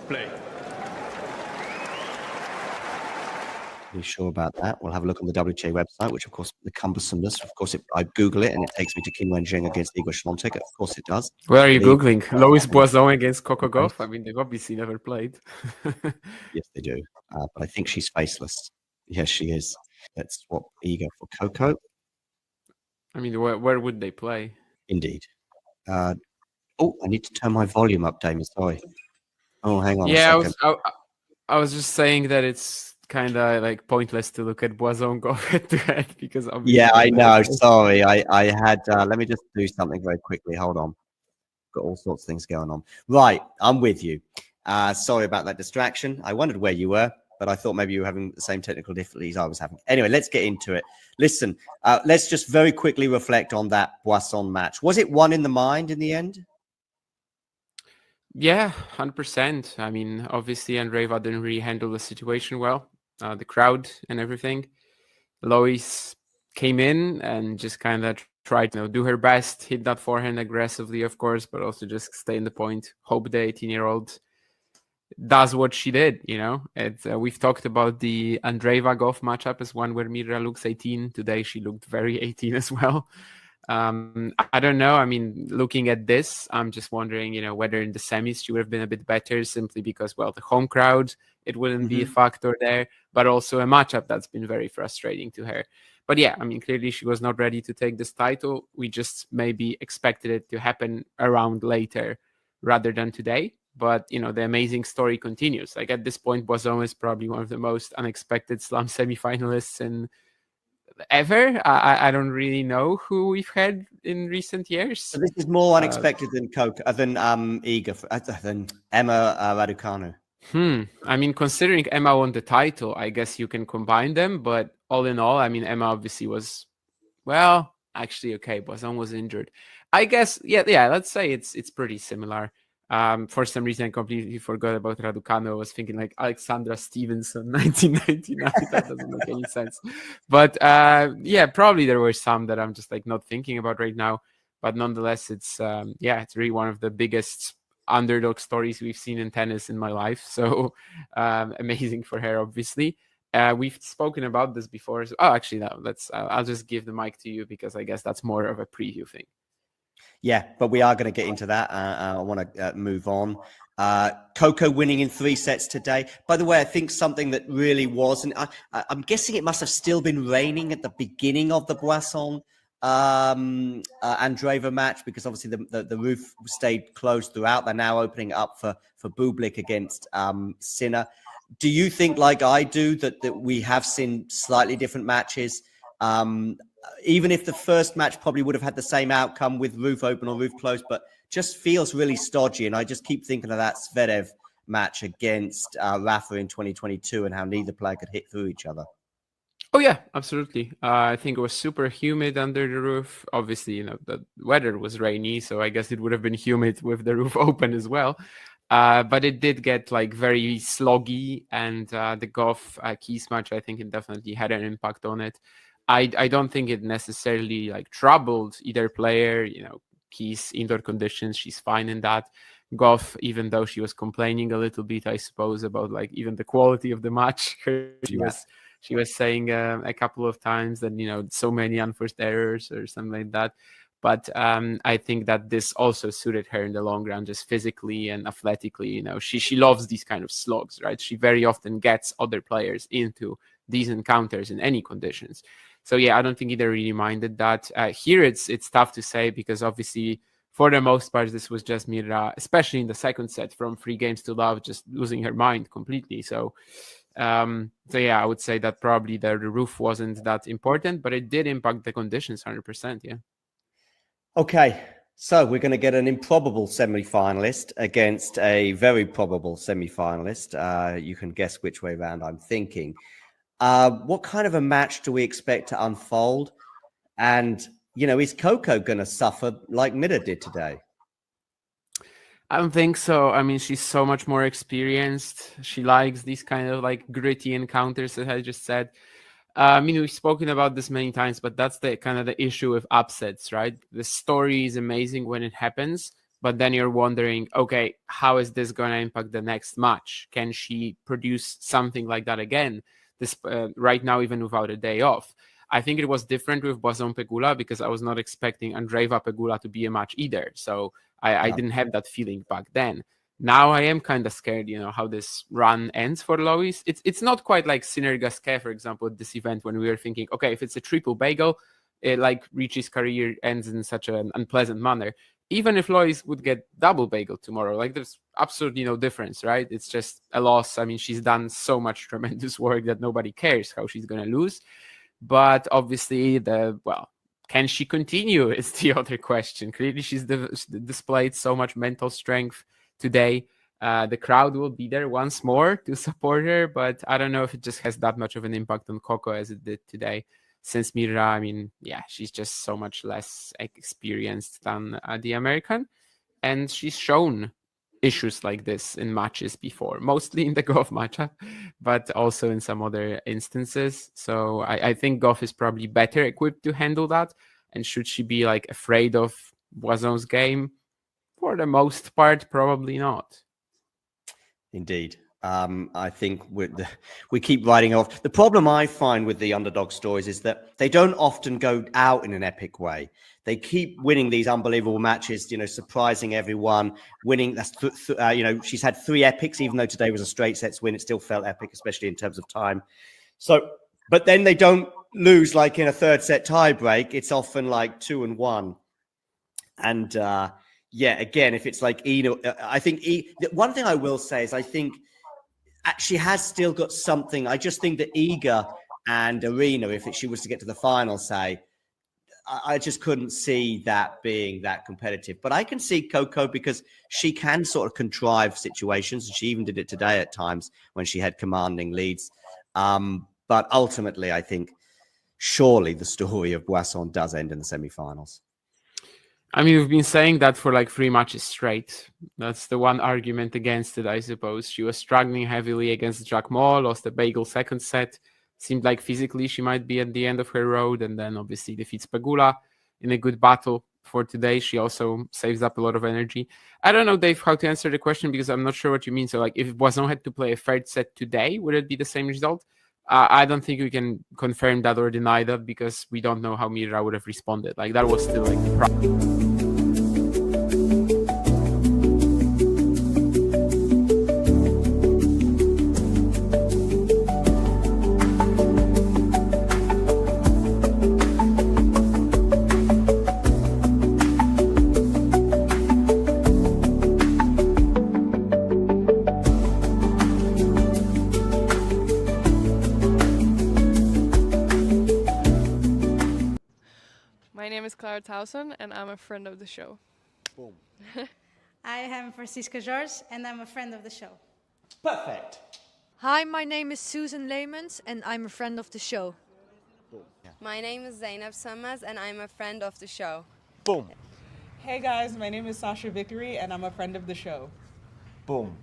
Play. Be sure about that. We'll have a look on the WTA website, which of course the cumbersomeness. Of course, I Google it and it takes me to Qin Wenjing against Igor Swiatek. Of course, it does. What are you googling? Lois Boisson against Coco Gauff? I mean, they've obviously never played. Yes, they do. But I think she's faceless. Yes, she is. Let's swap Igor for Coco. I mean, where would they play? Indeed. I need to turn my volume up, Damien. Sorry. Oh, hang on. Yeah, a second. I was just saying that it's kind of like pointless to look at Boisson go head to head because obviously. Yeah, I know. Sorry, I had. Let me just do something very quickly. Hold on. Got all sorts of things going on. Right, I'm with you. Sorry about that distraction. I wondered where you were, but I thought maybe you were having the same technical difficulties I was having. Anyway, let's get into it. Listen, let's just very quickly reflect on that Boisson match. Was it one in the mind in the end? Yeah, 100%. I mean, obviously, Andreeva didn't really handle the situation well, the crowd and everything. Lois came in and just kind of tried to do her best, hit that forehand aggressively, of course, but also just stay in the point. Hope the 18-year-old does what she did, we've talked about the Andreeva Gauff matchup as one where Mirra looks 18. Today, she looked very 18 as well. I don't know. I mean, looking at this, I'm just wondering, whether in the semis she would have been a bit better simply because, well, the home crowd, it wouldn't be a factor there, but also a matchup that's been very frustrating to her. But yeah, I mean, clearly she was not ready to take this title. We just maybe expected it to happen around later rather than today. But, the amazing story continues. Like at this point, Boisson is probably one of the most unexpected slam semifinalists in ever. I don't really know who we've had in recent years. So this is more unexpected than Coco, than Igor, than Emma Raducanu. I mean, considering Emma won the title, I guess you can combine them. But all in all, I mean, Emma obviously was, well, actually, okay, Boisson was injured. I guess, yeah. Let's say it's pretty similar. For some reason, I completely forgot about Raducanu. I was thinking like Alexandra Stevenson, 1999. That doesn't make any sense. But yeah, probably there were some that I'm just like not thinking about right now. But nonetheless, it's really one of the biggest underdog stories we've seen in tennis in my life. So amazing for her, obviously. We've spoken about this before. So, actually, no, I'll just give the mic to you because I guess that's more of a preview thing. Yeah, but we are going to get into that. I want to move on. Coco winning in 3 sets today. By the way, I think something that really wasn't. I'm guessing it must have still been raining at the beginning of the Boisson Andreeva match because obviously the roof stayed closed throughout. They're now opening it up for Bublik against Sinner. Do you think, like I do, that we have seen slightly different matches? Even if the first match probably would have had the same outcome with roof open or roof closed, but just feels really stodgy. And I just keep thinking of that Zverev match against Rafa in 2022 and how neither player could hit through each other. Oh, yeah, absolutely. I think it was super humid under the roof. Obviously, the weather was rainy, so I guess it would have been humid with the roof open as well. But it did get like very sloggy, and the Gauff Keys match, I think it definitely had an impact on it. I don't think it necessarily like troubled either player. Keys indoor conditions, she's fine in that. Gauff, even though she was complaining a little bit, I suppose, about like even the quality of the match, she was saying a couple of times that so many unforced errors or something like that. But I think that this also suited her in the long run, just physically and athletically. She loves these kind of slogs, right? She very often gets other players into these encounters in any conditions. So yeah, I don't think either really minded that. Here it's tough to say because obviously for the most part this was just Mirra, especially in the second set from 3 games to love, just losing her mind completely. So yeah, I would say that probably the roof wasn't that important, but it did impact the conditions 100%. Yeah. Okay, so we're going to get an improbable semi-finalist against a very probable semi-finalist. You can guess which way around I'm thinking. What kind of a match do we expect to unfold? And, is Coco going to suffer like Mirra did today? I don't think so. I mean, she's so much more experienced. She likes these kind of like gritty encounters that I just said. I mean, we've spoken about this many times, but that's the kind of the issue with upsets, right? The story is amazing when it happens, But then you're wondering, okay, how is this going to impact the next match? Can she produce something like that again? This right now, even without a day off. I think it was different with Boisson Pegula because I was not expecting Andreeva Pegula to be a match either. So I didn't have that feeling back then. Now I am kind of scared, how this run ends for Lois. It's not quite like Sinner Gasquet, for example, at this event when we were thinking, okay, if it's a triple bagel, it like Ricci's career ends in such an unpleasant manner. Even if Lois would get double bagel tomorrow, like there's absolutely no difference, right? It's just a loss. I mean, she's done so much tremendous work that nobody cares how she's going to lose. But obviously, can she continue is the other question. Clearly, she's displayed so much mental strength today. The crowd will be there once more to support her, but I don't know if it just has that much of an impact on Coco as it did today. Since Mira, I mean, yeah, she's just so much less experienced than the American. And she's shown issues like this in matches before, mostly in the Gauff matchup, but also in some other instances. So I think Gauff is probably better equipped to handle that. And should she be like afraid of Boisson's game? For the most part, probably not. Indeed. I think we keep writing off. The problem I find with the underdog stories is that they don't often go out in an epic way. They keep winning these unbelievable matches, surprising everyone, winning. That's she's had 3 epics, even though today was a straight sets win. It still felt epic, especially in terms of time. So, but then they don't lose like in a 3rd set tie break. It's often like 2-1. And yeah, again, if it's like I think one thing I will say is I think she has still got something. I just think that Iga and Arena, if she was to get to the final, say, I just couldn't see that being that competitive. But I can see Coco because she can sort of contrive situations. And she even did it today at times when she had commanding leads. But ultimately, I think surely the story of Boisson does end in the semifinals. I mean, we've been saying that for like 3 matches straight. That's the one argument against it, I suppose. She was struggling heavily against Jacquemot, lost the bagel 2nd set. Seemed like physically she might be at the end of her road, and then obviously defeats Pegula in a good battle for today. She also saves up a lot of energy. I don't know, Dave, how to answer the question because I'm not sure what you mean. So like if Boisson had to play a 3rd set today, would it be the same result? I don't think we can confirm that or deny that because we don't know how Mira would have responded. Like that was still like the problem. My name is Clara Towson, and I'm a friend of the show. Boom. I am Francisca George, and I'm a friend of the show. Perfect. Hi, my name is Susan Leemans, and I'm a friend of the show. Yeah. My name is Zainab Sammaz, and I'm a friend of the show. Boom. Hey guys, my name is Sasha Vickery, and I'm a friend of the show. Boom.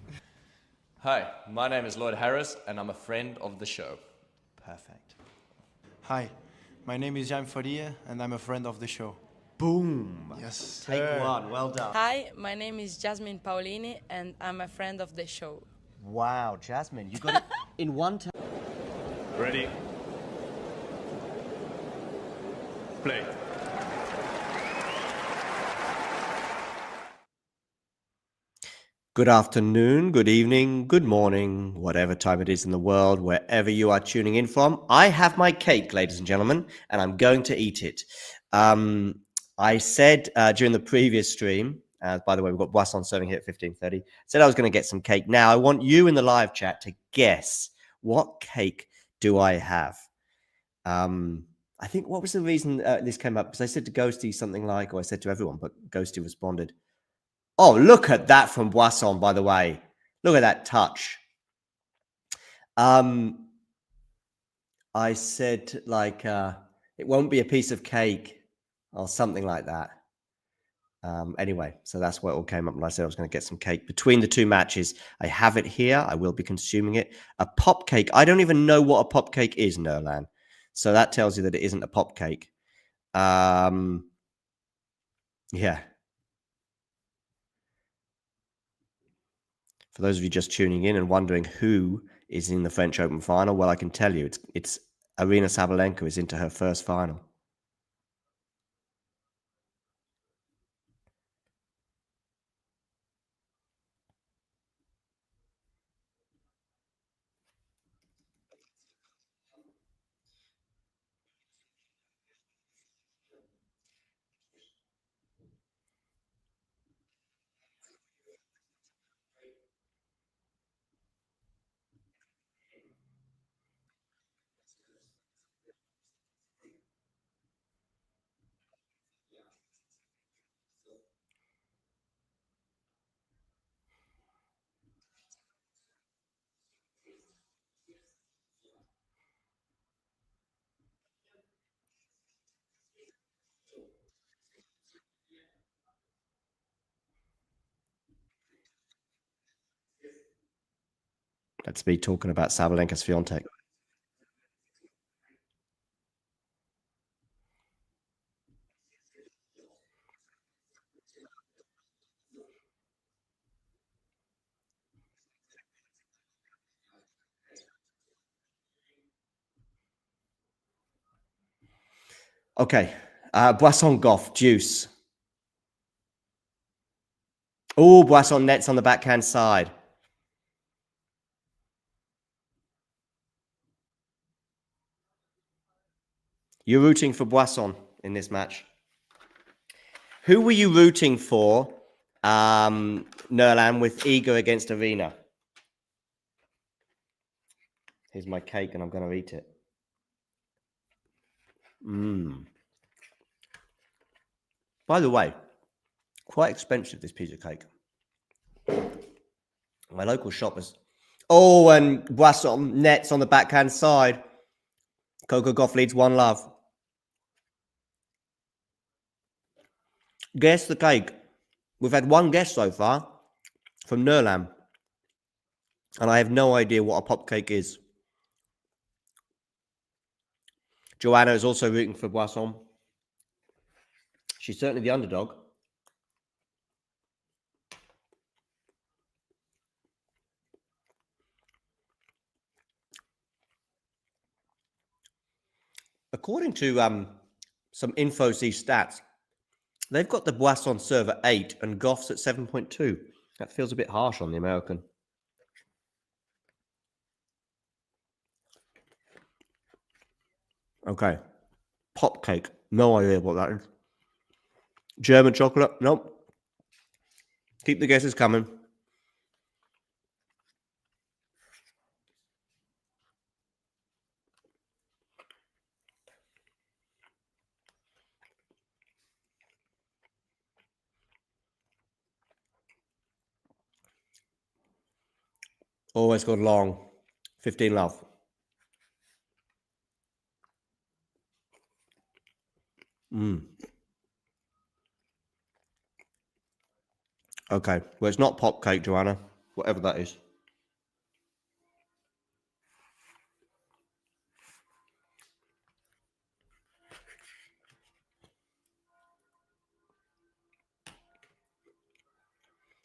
Hi, my name is Lloyd Harris, and I'm a friend of the show. Perfect. Hi, my name is Jan Faria, and I'm a friend of the show. Boom. Yes. Take 1. Well done. Hi, my name is Jasmine Paulini, and I'm a friend of the show. Wow, Jasmine, you got it in one time. Ready? Play. Good afternoon, good evening, good morning, whatever time it is in the world, wherever you are tuning in from. I have my cake, ladies and gentlemen, and I'm going to eat it. I said during the previous stream, by the way, we've got Boisson serving here at 15:30, said I was going to get some cake. Now, I want you in the live chat to guess what cake do I have. I think, what was the reason this came up? Because I said to Ghosty something like, or I said to everyone, but Ghosty responded, oh, look at that from Boisson, by the way. Look at that touch. I said, like, it won't be a piece of cake or something like that. Anyway, so that's what it all came up. And I said I was going to get some cake between the 2 matches. I have it here. I will be consuming it. A pop cake. I don't even know what a pop cake is, Nerlan. So that tells you that it isn't a pop cake. Yeah. For those of you just tuning in and wondering who is in the French Open final, well, I can tell you it's Arina Sabalenka is into her first final. Let's be talking about Sabalenka's Swiatek. Okay, Boisson Gauff, deuce. Oh, Boisson nets on the backhand side. You're rooting for Boisson in this match. Who were you rooting for, Nerlan, with Iga against Arena? Here's my cake and I'm going to eat it. By the way, quite expensive, this piece of cake. My local shop is... Oh, and Boisson nets on the backhand side. Coco Gauff leads 1-love. Guess the cake. We've had one guess so far from Nerlan. And I have no idea what a pop cake is. Joanna is also rooting for Boisson. She's certainly the underdog. According to some InfoC stats, they've got the Boisson serve at 8 and Gauff's at 7.2. That feels a bit harsh on the American. Okay. Pop cake. No idea what that is. German chocolate? Nope. Keep the guesses coming. Always got long. 15-love. Okay. Well, it's not pop cake, Joanna. Whatever that is.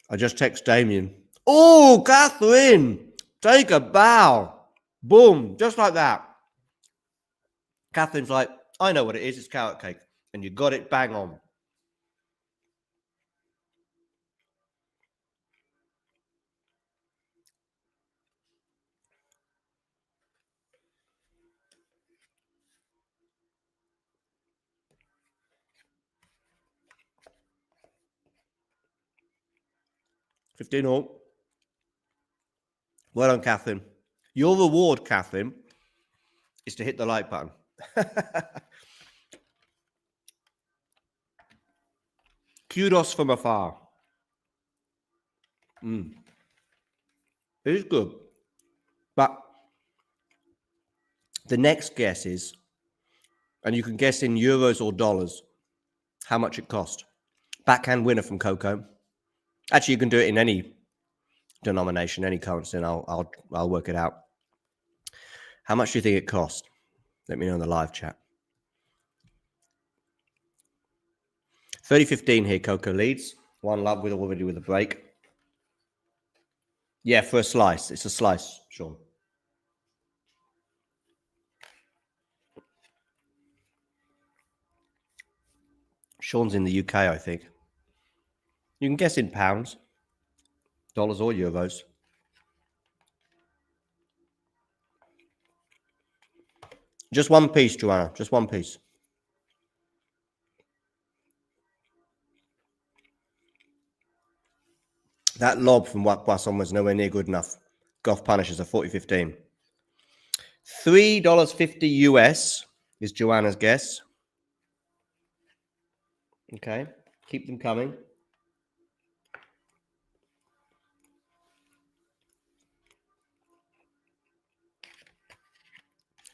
I just text Damien. Oh, Catherine! Take a bow. Boom. Just like that. Catherine's like, I know what it is. It's carrot cake. And you got it bang on. $15. Well done, Catherine. Your reward, Catherine, is to hit the like button. Kudos from afar. It is good. But the next guess is, and you can guess in euros or dollars, how much it cost. Backhand winner from Coco. Actually, you can do it in any denomination, any currency, and I'll work it out. How much do you think it cost? Let me know in the live chat. 30-15 here, Coco leads. 1-love with already with a break. Yeah, for a slice. It's a slice, Sean. Sean's in the UK, I think. You can guess in pounds, dollars, or euros. Just one piece, Joanna. Just one piece. That lob from Boisson was nowhere near good enough. Gauff punishes a 40-15. $3.50 US is Joanna's guess. Okay, keep them coming.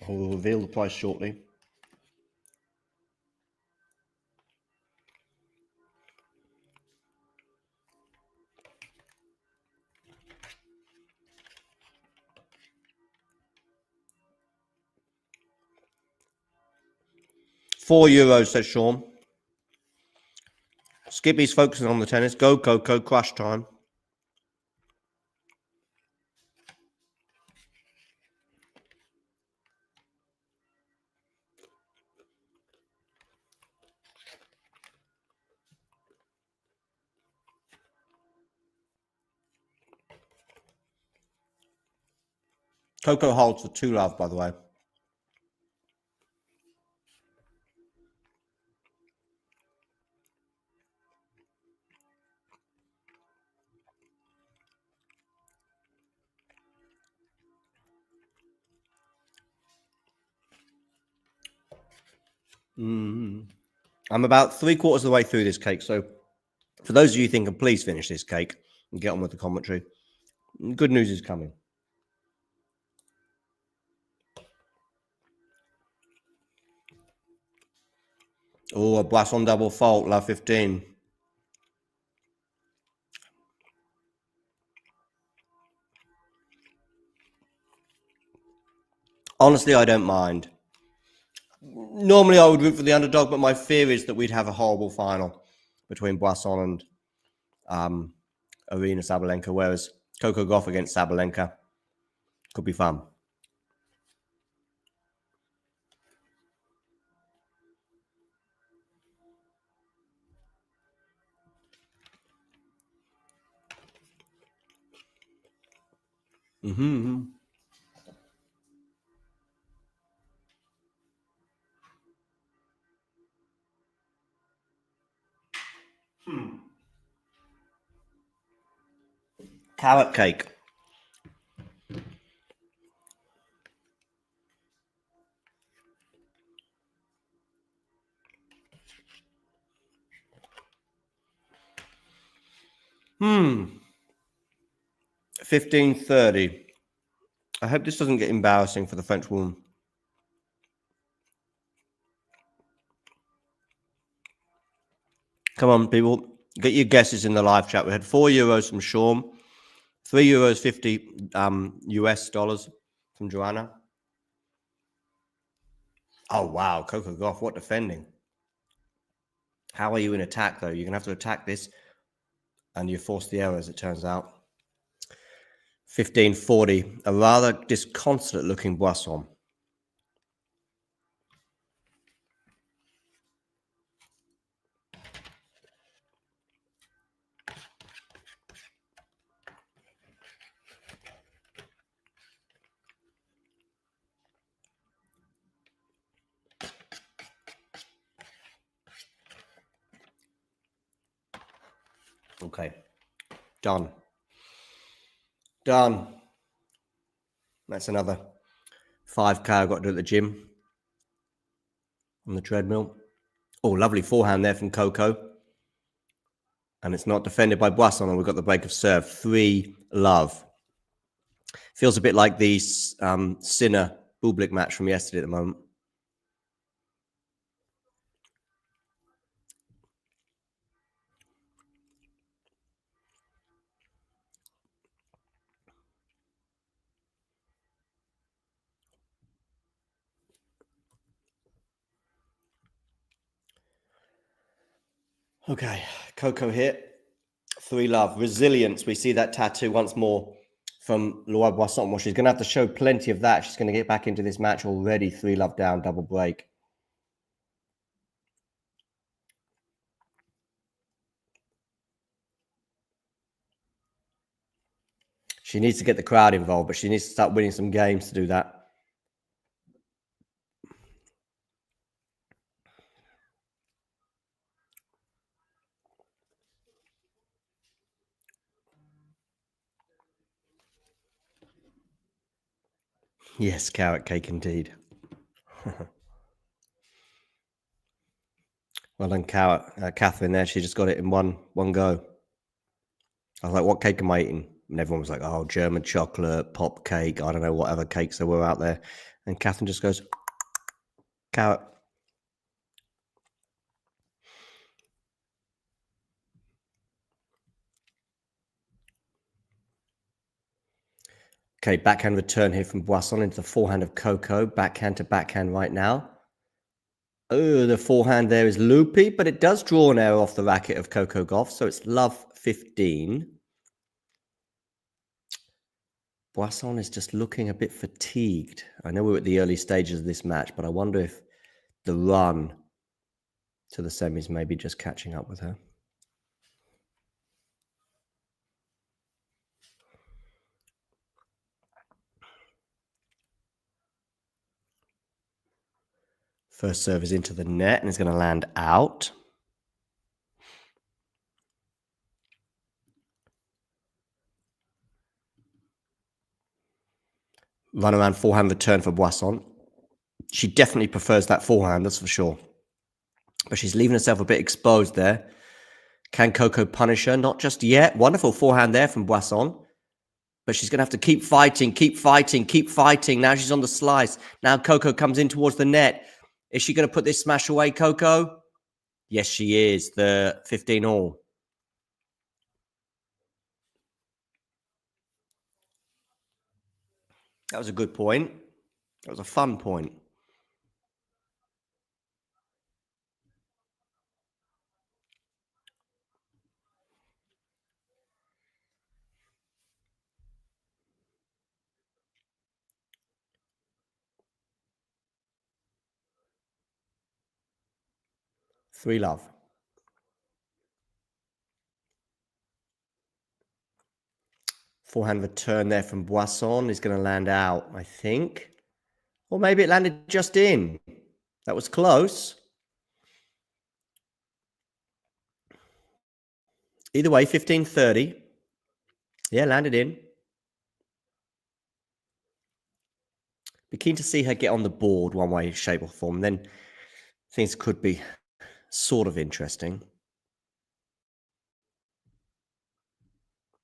I will reveal the price shortly. €4, says Sean. Skippy's focusing on the tennis. Go, Coco, crush time. Coco holds for 2-love, by the way. I'm about 3/4 of the way through this cake, so for those of you thinking, please finish this cake and get on with the commentary. Good news is coming. Oh, a Boisson double fault, love 15. Honestly, I don't mind. Normally, I would root for the underdog, but my fear is that we'd have a horrible final between Boisson and Arena Sabalenka, whereas Coco Gauff against Sabalenka could be fun. Carrot cake. $15.30. I hope this doesn't get embarrassing for the French woman. Come on, people. Get your guesses in the live chat. We had €4 from Sean, €3.50 US dollars from Joanna. Oh, wow. Coco Gauff, what defending. How are you in attack, though? You're going to have to attack this, and you force the error, as it turns out. $15.40. A rather disconsolate-looking Boisson. Okay. Done. That's another 5K I've got to do at the gym on the treadmill. Oh, lovely forehand there from Coco. And it's not defended by Boisson, and we've got the break of serve. 3-love. Feels a bit like the Sinner Bublik match from yesterday at the moment. Okay, Coco hit. 3-love. Resilience. We see that tattoo once more from Lois Boisson. Well, she's going to have to show plenty of that. She's going to get back into this match already. 3-love down, double break. She needs to get the crowd involved, but she needs to start winning some games to do that. Yes, carrot cake indeed. Well done, Catherine there. She just got it in one go. I was like, what cake am I eating? And everyone was like, oh, German chocolate, pop cake, I don't know, whatever cakes there were out there. And Catherine just goes, carrot. Okay, backhand return here from Boisson into the forehand of Coco. Backhand to backhand right now. Oh, the forehand there is loopy, but it does draw an error off the racket of Coco Gauff, so it's love 15. Boisson is just looking a bit fatigued. I know we're at the early stages of this match, but I wonder if the run to the semis may be just catching up with her. First serve is into the net and it's going to land out. Run around forehand return for Boisson. She definitely prefers that forehand, that's for sure. But she's leaving herself a bit exposed there. Can Coco punish her? Not just yet. Wonderful forehand there from Boisson. But she's going to have to keep fighting, keep fighting, keep fighting. Now she's on the slice. Now Coco comes in towards the net. Is she going to put this smash away, Coco? Yes, she is. The 15 all. That was a good point. That was a fun point. Three love. Forehand return there from Boisson is going to land out, I think. Or maybe it landed just in. That was close. Either way, 15-30. Yeah, landed in. Be keen to see her get on the board one way, shape, or form. Then things could be sort of interesting.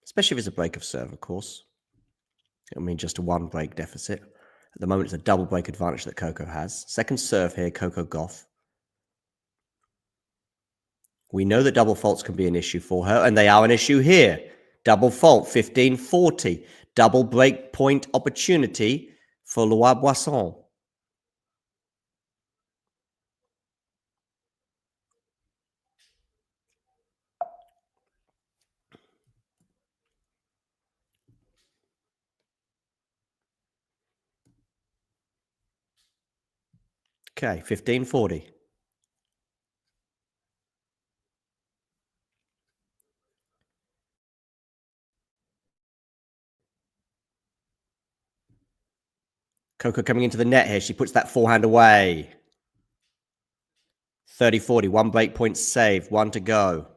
Especially if it's a break of serve, of course. I mean, just a one break deficit. At the moment, it's a double break advantage that Coco has. Second serve here, Coco Gauff. We know that double faults can be an issue for her, and they are an issue here. Double fault, 15-40. Double break point opportunity for Lois Boisson. Okay, 15-40. Coco coming into the net here. She puts that forehand away. 30-40. One break point saved. One to go.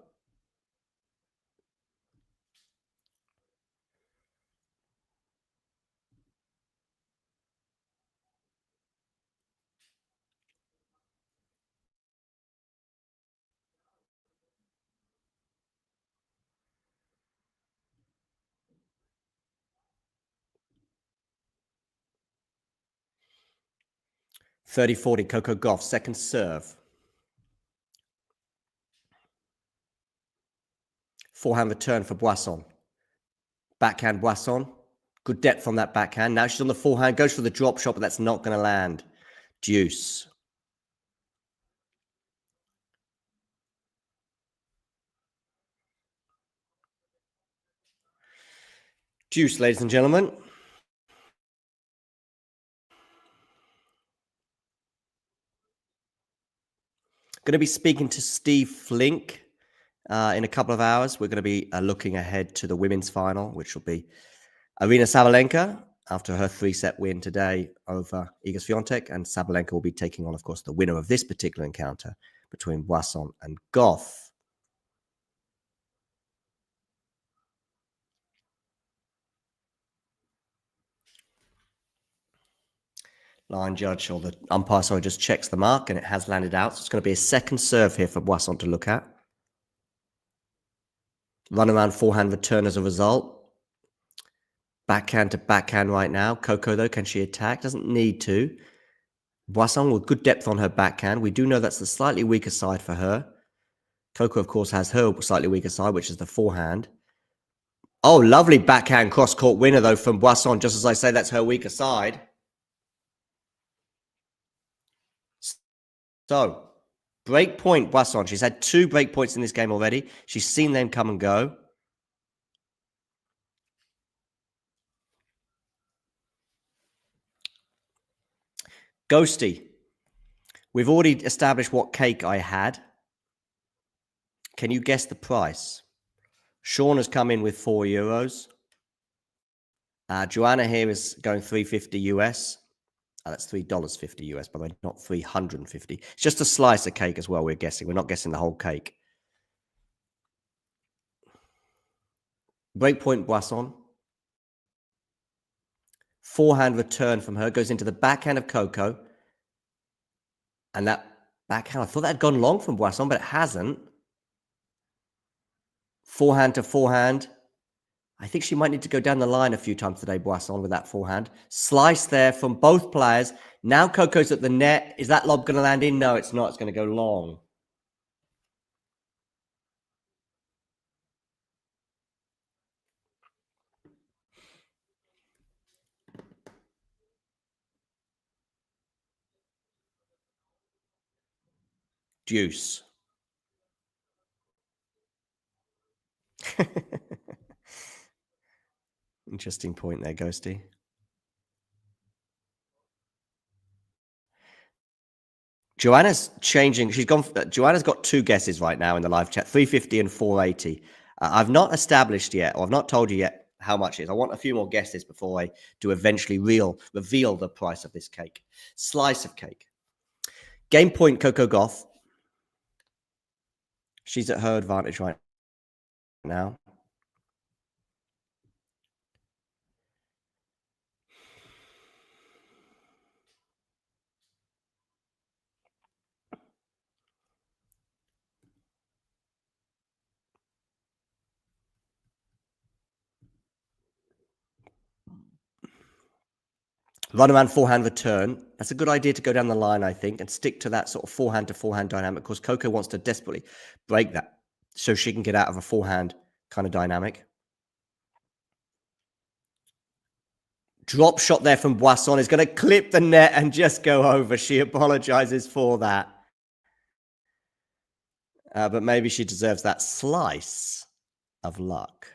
(30-40). Coco Gauff, second serve. Forehand return for Boisson. Backhand Boisson. Good depth on that backhand. Now she's on the forehand. Goes for the drop shot, but that's not going to land. Deuce. Juice, ladies and gentlemen. Going to be speaking to Steve Flink in a couple of hours. We're going to be looking ahead to the women's final, which will be Arina Sabalenka after her 3-set win today over Iga Swiatek, and Sabalenka will be taking on, of course, the winner of this particular encounter between Boisson and Gauff. Line judge, or the umpire, sorry, just checks the mark, and it has landed out. So it's going to be a second serve here for Boisson to look at. Run around forehand return as a result. Backhand to backhand right now. Coco, though, can she attack? Doesn't need to. Boisson with good depth on her backhand. We do know that's the slightly weaker side for her. Coco, of course, has her slightly weaker side, which is the forehand. Oh, lovely backhand cross-court winner, though, from Boisson. Just as I say, that's her weaker side. So, break point, Boisson. She's had 2 break points in this game already. She's seen them come and go. Ghosty. We've already established what cake I had. Can you guess the price? Sean has come in with €4. Joanna here is going $3.50 US. That's $3.50 US, by the way, not $350. It's just a slice of cake as well, we're guessing. We're not guessing the whole cake. Breakpoint Boisson. Forehand return from her goes into the backhand of Coco. And that backhand, I thought that had gone long from Boisson, but it hasn't. Forehand to forehand. I think she might need to go down the line a few times today, Boisson, with that forehand. Slice there from both players. Now Coco's at the net. Is that lob going to land in? No, it's not. It's going to go long. Deuce. Interesting point there, Ghosty. Joanna's changing. Joanna's got 2 guesses right now in the live chat, 350 and 480. I've not established yet, or I've not told you yet how much it is. I want a few more guesses before I do eventually reveal the price of this cake. Slice of cake. Game point, Coco Gauff. She's at her advantage right now. Run around forehand return. That's a good idea to go down the line, I think, and stick to that sort of forehand to forehand dynamic, because Coco wants to desperately break that so she can get out of a forehand kind of dynamic. Drop shot there from Boisson is going to clip the net and just go over. She apologizes for that. But maybe she deserves that slice of luck.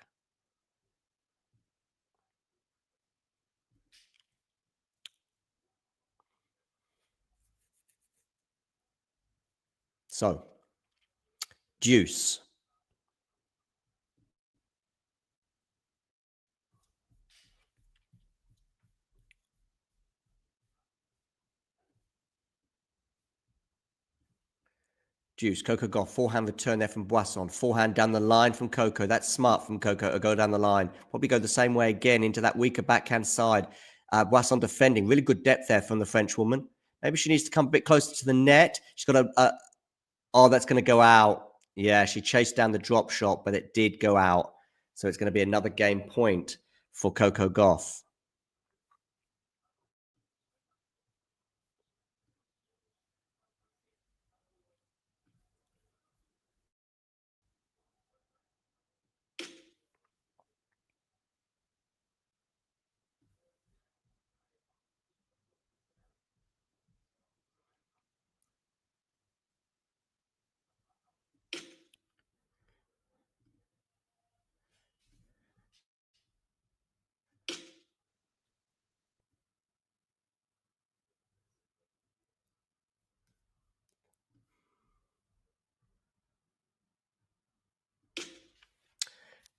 So, deuce. Deuce. Coco Gauff. Forehand return there from Boisson. Forehand down the line from Coco. That's smart from Coco to go down the line. Probably go the same way again into that weaker backhand side. Boisson defending. Really good depth there from the French woman. Maybe she needs to come a bit closer to the net. She's got a... oh, that's going to go out. Yeah, she chased down the drop shot, but it did go out. So it's going to be another game point for Coco Gauff.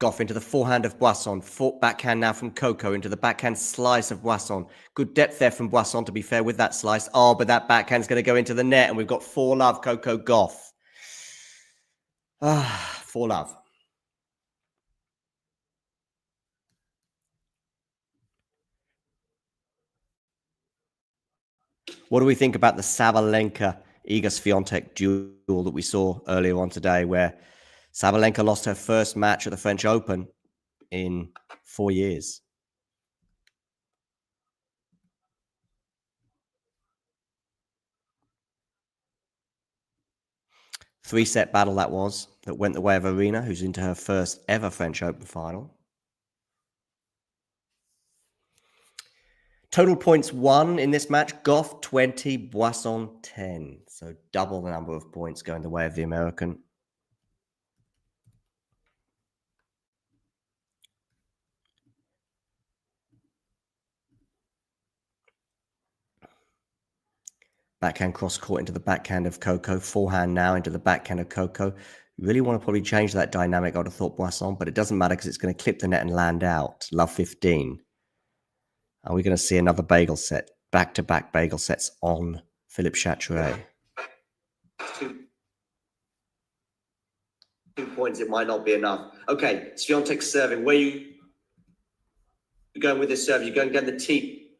Gauff into the forehand of Boisson. Backhand now from Coco into the backhand slice of Boisson. Good depth there from Boisson, to be fair, with that slice. Oh, but that backhand's going to go into the net, and we've got 4-love Coco Gauff. 4-love. What do we think about the Sabalenka-Iga Swiatek duel that we saw earlier on today, where Sabalenka lost her first match at the French Open in 4 years? Three-set battle that went the way of Arena, who's into her first ever French Open final. Total points won in this match, Gauff 20, Boisson 10. So double the number of points going the way of the American. Backhand cross court into the backhand of Coco. Forehand now into the backhand of Coco. You really want to probably change that dynamic, I would have thought, Boisson, but it doesn't matter because it's going to clip the net and land out. Love 15. Are we going to see another bagel set? Back-to-back bagel sets on Philippe Chatrier. 2 points, it might not be enough. Okay, Swiatek serving. Where you going with this serve? You're going down the tee.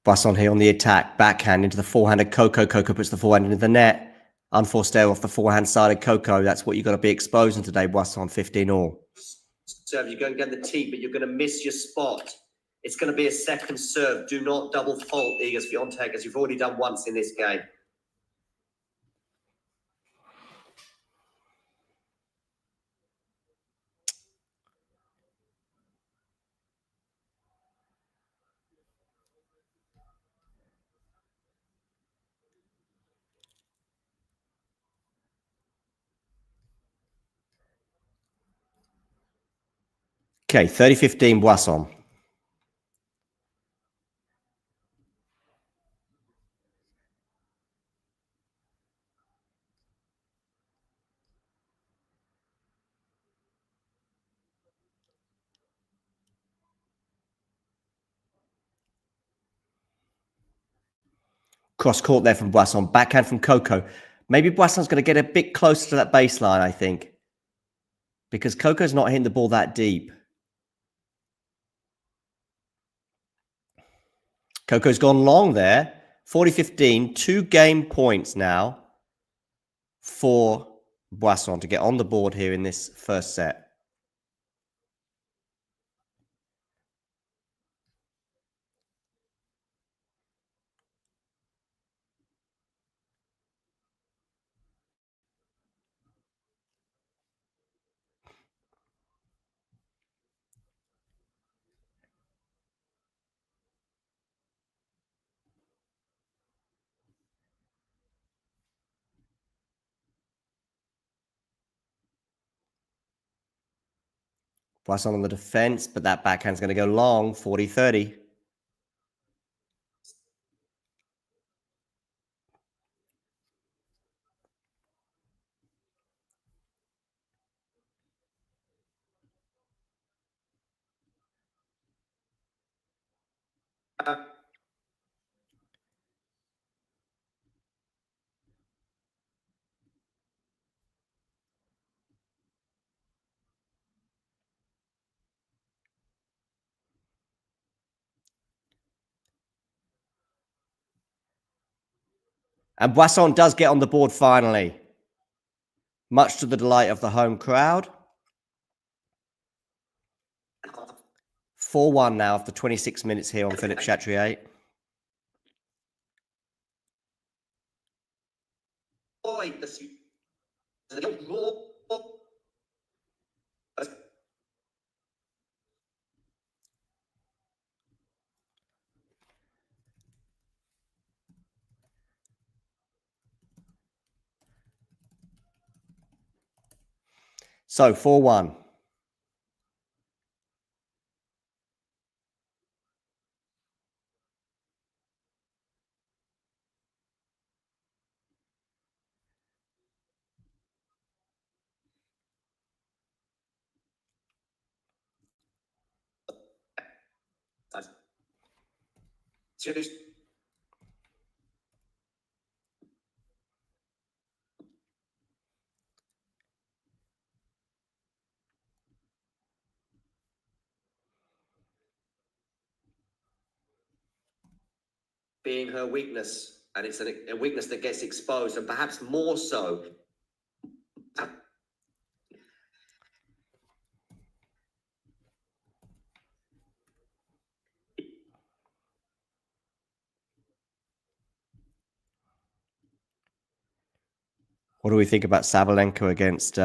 Boisson here on the attack. Backhand into the forehand of Coco. Coco puts the forehand into the net. Unforced error off the forehand side of Coco. That's what you've got to be exposing today, Boisson, 15-all. Serve, you're going down the tee, but you're going to miss your spot. It's going to be a second serve. Do not double fault Iga Swiatek, as you've already done once in this game. Okay, 30-15 Boisson. Cross court there from Boisson. Backhand from Coco. Maybe Boisson's going to get a bit closer to that baseline, I think, because Coco's not hitting the ball that deep. Coco's gone long there. 40-15, 2 game points now for Boisson to get on the board here in this first set. Boisson on the defense, but that backhand's going to go long, 40-30. And Boisson does get on the board finally, much to the delight of the home crowd. 4-1 now after 26 minutes here on Philippe Chatrier. So 4-1. Being her weakness, and it's a weakness that gets exposed, and perhaps more so. What do we think about Sabalenka against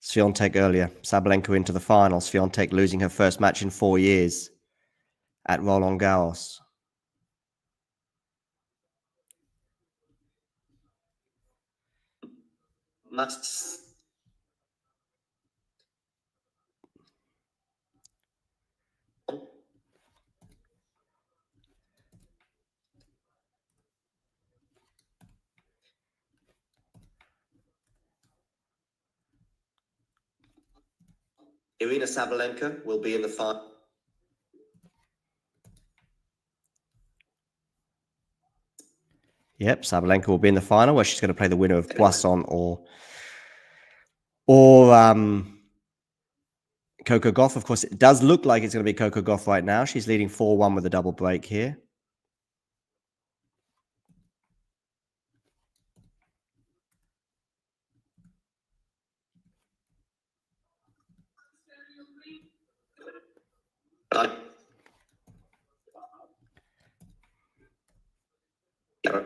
Swiatek earlier? Sabalenka into the final. Swiatek losing her first match in 4 years at Roland Garros. Must. Irina Sabalenka will be in the final. Yep, Sabalenka will be in the final where she's going to play the winner of Boisson or Coco Gauff. Of course, it does look like it's going to be Coco Gauff right now. She's leading 4-1 with a double break here. Yeah.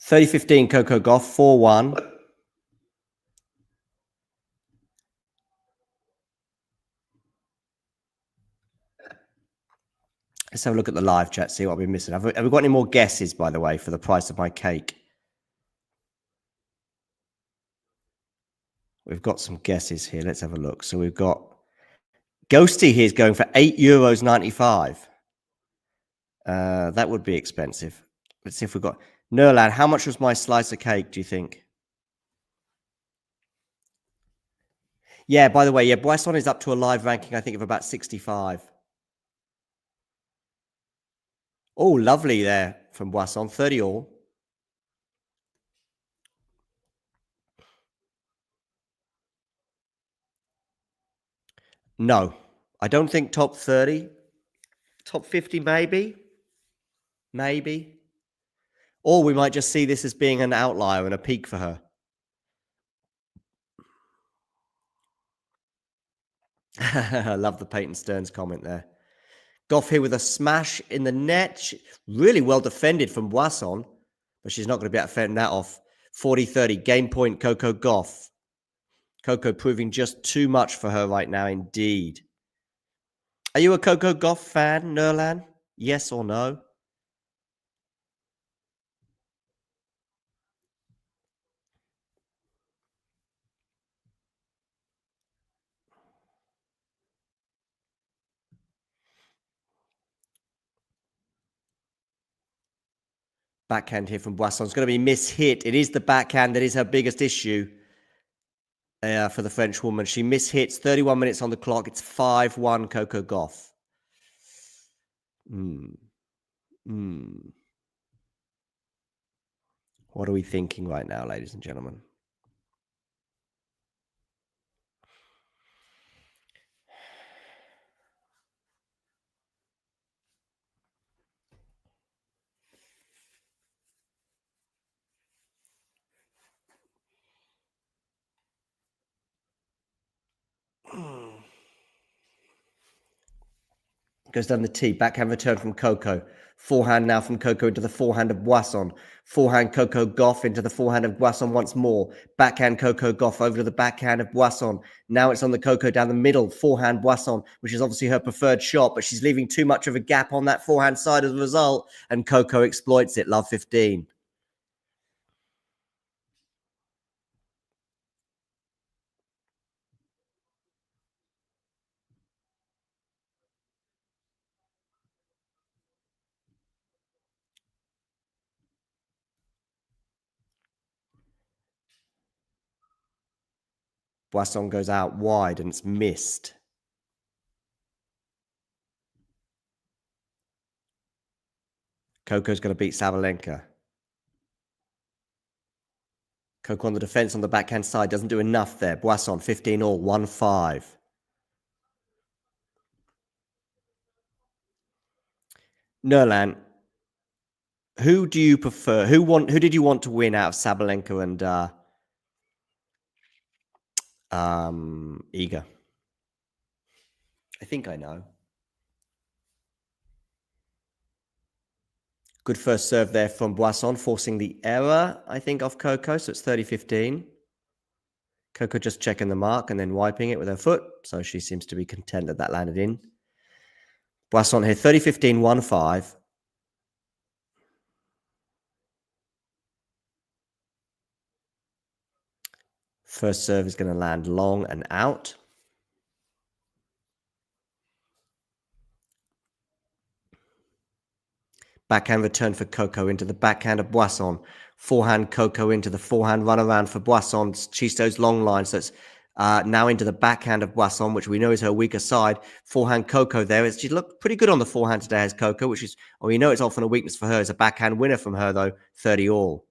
30-15 Coco Gauff, 4-1. Let's have a look at the live chat, see what we're missing. Have we got any more guesses, by the way, for the price of my cake? We've got some guesses here. Let's have a look. So we've got Ghosty here is going for €8.95. That would be expensive. Let's see if we've got Nerlad. How much was my slice of cake, do you think? Yeah, by the way, yeah, Boisson is up to a live ranking, I think, of about 65. Oh, lovely there from Boisson, 30 all. No, I don't think top 30. Top 50, maybe. Maybe. Or we might just see this as being an outlier and a peak for her. I love the Peyton Stearns comment there. Gauff here with a smash in the net. Really well defended from Boisson, but she's not going to be able to fend that off. 40-30, game point, Coco Gauff. Coco proving just too much for her right now, indeed. Are you a Coco Gauff fan, Nerlan? Yes or no? Backhand here from Boisson. It's going to be mishit. It is the backhand that is her biggest issue for the French woman. She mishits. 31 minutes on the clock. It's 5-1 Coco Gauff. What are we thinking right now, ladies and gentlemen? Goes down the tee. Backhand return from Coco. Forehand now from Coco into the forehand of Boisson. Forehand Coco Gauff into the forehand of Boisson once more. Backhand Coco Gauff over to the backhand of Boisson. Now it's on the Coco down the middle. Forehand Boisson, which is obviously her preferred shot, but she's leaving too much of a gap on that forehand side as a result. And Coco exploits it. Love 15. Boisson goes out wide and it's missed. Coco's going to beat Sabalenka. Coco on the defense on the backhand side. Doesn't do enough there. Boisson, 15-all, 1-5. Nerlan, who do you prefer? Who did you want to win out of Sabalenka and Iga? I think I know. Good first serve there from Boisson, forcing the error, I think, off Coco. So it's 30-15. Coco just checking the mark and then wiping it with her foot. So she seems to be content that landed in. Boisson here, 30-15, 1-5. First serve is going to land long and out. Backhand return for Coco into the backhand of Boisson. Forehand Coco into the forehand run around for Boisson. Chisto's long line. So it's now into the backhand of Boisson, which we know is her weaker side. Forehand Coco there. She looked pretty good on the forehand today as Coco, which is, we know it's often a weakness for her. It's a backhand winner from her, though, 30-all.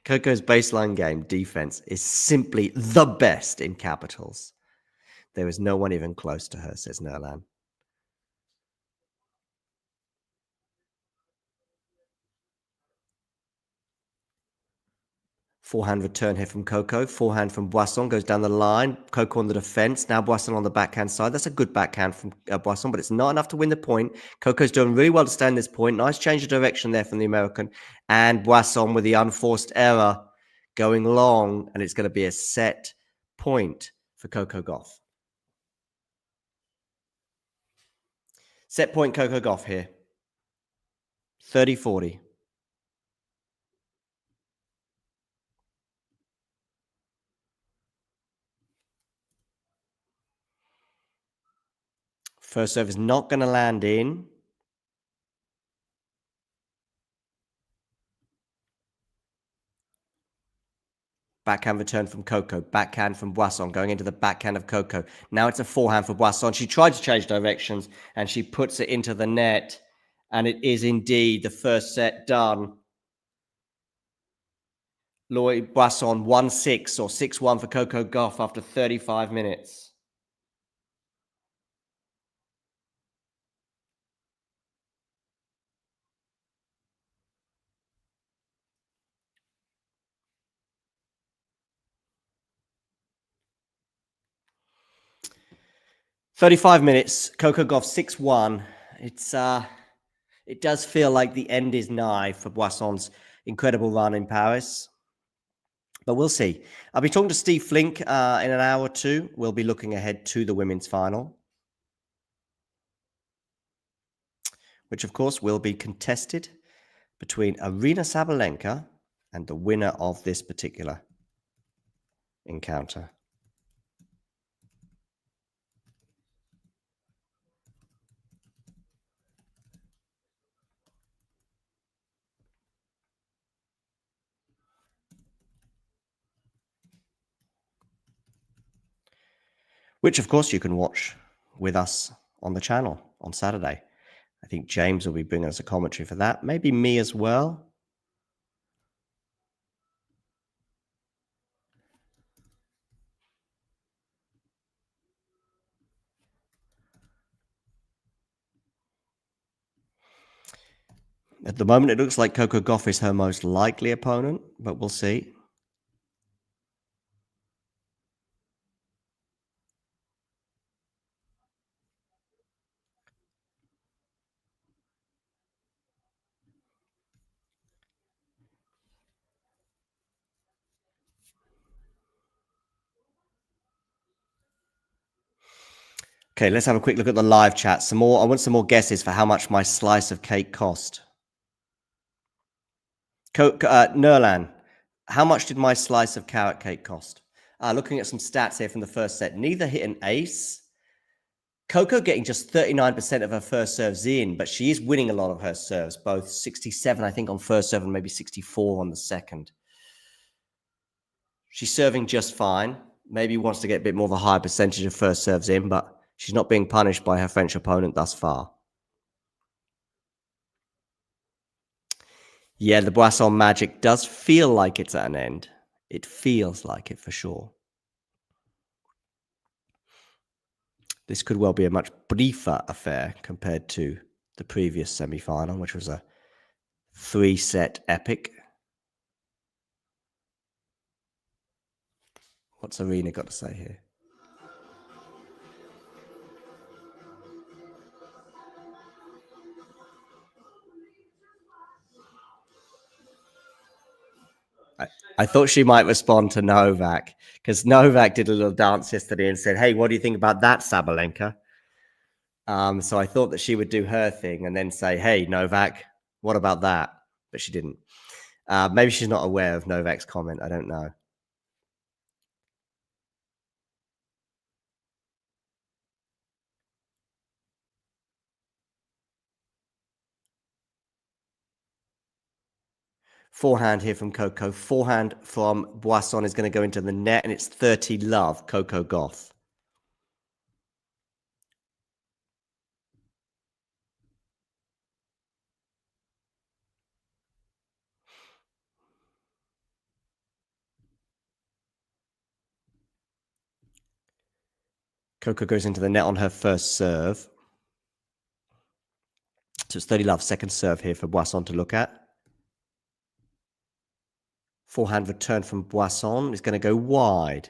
Coco's baseline game defense is simply the best in capitals. There is no one even close to her, says Nerlan. Forehand return here from Coco. Forehand from Boisson goes down the line. Coco on the defense. Now Boisson on the backhand side. That's a good backhand from Boisson, but it's not enough to win the point. Coco's doing really well to stand this point. Nice change of direction there from the American. And Boisson with the unforced error going long, and it's going to be a set point for Coco Gauff. Set point Coco Gauff here. 30-40. First serve is not going to land in. Backhand return from Coco. Backhand from Boisson going into the backhand of Coco. Now it's a forehand for Boisson. She tried to change directions and she puts it into the net. And it is indeed the first set done. Lois Boisson 1-6 or 6-1 for Coco Gauff after 35 minutes. "35 minutes, Coco Gauff 6-1. It does feel like the end is nigh for Boisson's incredible run in Paris. But we'll see. I'll be talking to Steve Flink in an hour or two. We'll be looking ahead to the women's final, which, of course, will be contested between Aryna Sabalenka and the winner of this particular encounter. Which, of course, you can watch with us on the channel on Saturday. I think James will be bringing us a commentary for that. Maybe me as well. At the moment, it looks like Coco Gauff is her most likely opponent, but we'll see. Okay, let's have a quick look at the live chat. I want some more guesses for how much my slice of cake cost. Nerlan, how much did my slice of carrot cake cost? Looking at some stats here from the first set. Neither hit an ace. Coco getting just 39% of her first serves in, but she is winning a lot of her serves, both 67, I think, on first serve and maybe 64 on the second. She's serving just fine. Maybe wants to get a bit more of a higher percentage of first serves in, but she's not being punished by her French opponent thus far. Yeah, the Boisson magic does feel like it's at an end. It feels like it for sure. This could well be a much briefer affair compared to the previous semi-final, which was a 3-set epic. What's Arena got to say here? I thought she might respond to Novak, because Novak did a little dance yesterday and said, "Hey, what do you think about that, Sabalenka?" So I thought that she would do her thing and then say, "Hey, Novak, what about that?" But she didn't. Maybe she's not aware of Novak's comment. I don't know. Forehand here from Coco. Forehand from Boisson is going to go into the net, and it's 30 love, Coco Gauff. Coco goes into the net on her first serve. So it's 30 love, second serve here for Boisson to look at. Forehand return from Boisson is going to go wide.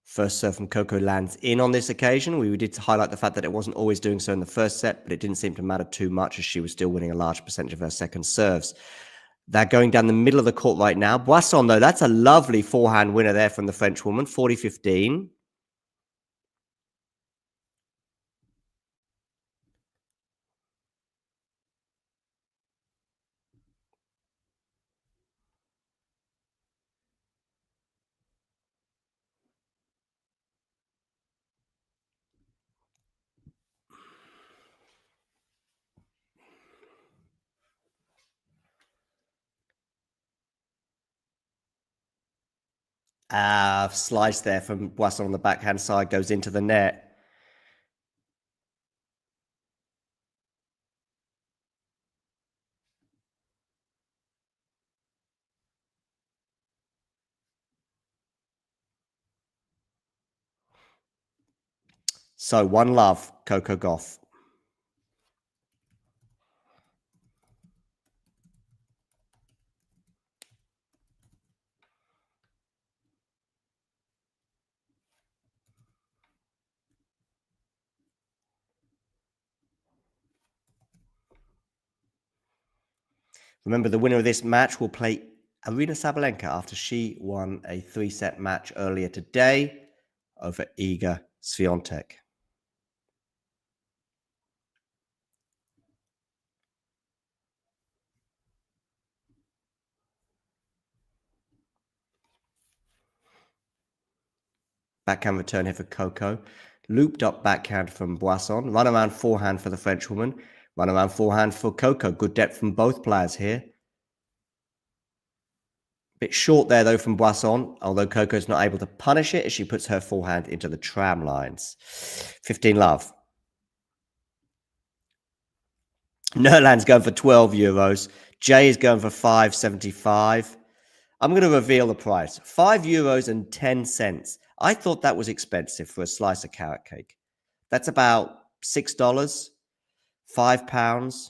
First serve from Coco lands in on this occasion. We did highlight the fact that it wasn't always doing so in the first set, but it didn't seem to matter too much as she was still winning a large percentage of her second serves. They're going down the middle of the court right now. Boisson, though, that's a lovely forehand winner there from the French woman, 40-15. Slice there from Boisson on the backhand side goes into the net. So 1 love, Coco Gauff. Remember, the winner of this match will play Arina Sabalenka after she won a 3-set match earlier today over Iga Swiatek. Backhand return here for Coco. Looped up backhand from Boisson. Run around forehand for the French woman. Run around forehand for Coco. Good depth from both players here. Bit short there, though, from Boisson, although Coco's not able to punish it as she puts her forehand into the tram lines. 15 love. Nerland's going for 12 euros. Jay is going for 5.75. I'm going to reveal the price. 5 euros and 10 cents. I thought that was expensive for a slice of carrot cake. That's about $6, £5.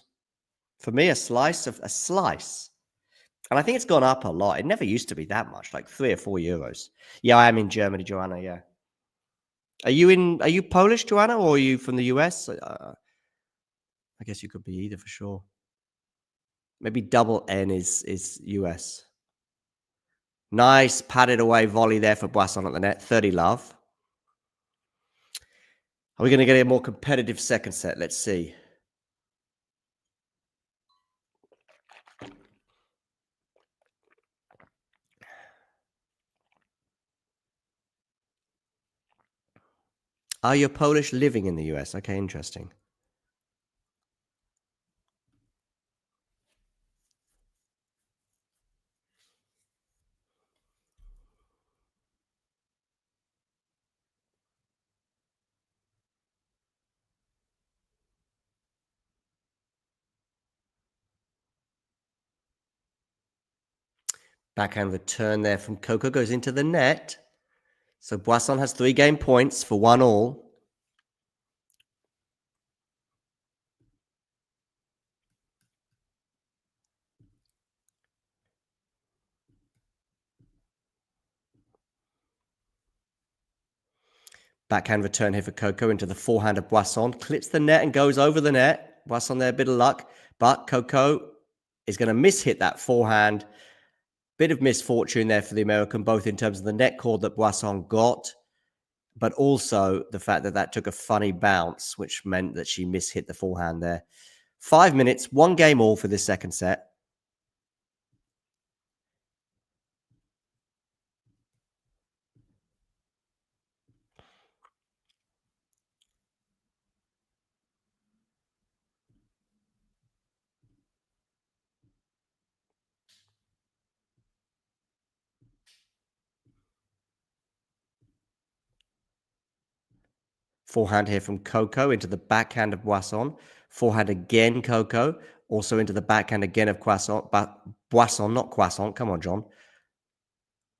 For me, a slice. And I think it's gone up a lot. It never used to be that much, like 3 or 4 euros. Yeah, I am in Germany, Joanna, yeah. Are you Polish, Joanna, or are you from the US? I guess you could be either for sure. Maybe double N is US. Nice padded away volley there for Boisson at the net. 30 love. Are we going to get a more competitive second set? Let's see. Are you Polish living in the US? Okay, interesting. Backhand return there from Coco goes into the net. So Boisson has 3 game points for 1-all. Backhand return here for Coco into the forehand of Boisson. Clips the net and goes over the net. Boisson there, a bit of luck. But Coco is going to miss-hit that forehand. Bit of misfortune there for the American, both in terms of the net cord that Boisson got, but also the fact that that took a funny bounce, which meant that she miss-hit the forehand there. 5 minutes, 1 game all for this second set. Forehand here from Coco into the backhand of Boisson. Forehand again, Coco. Also into the backhand again of Boisson, not Croissant. Come on, John.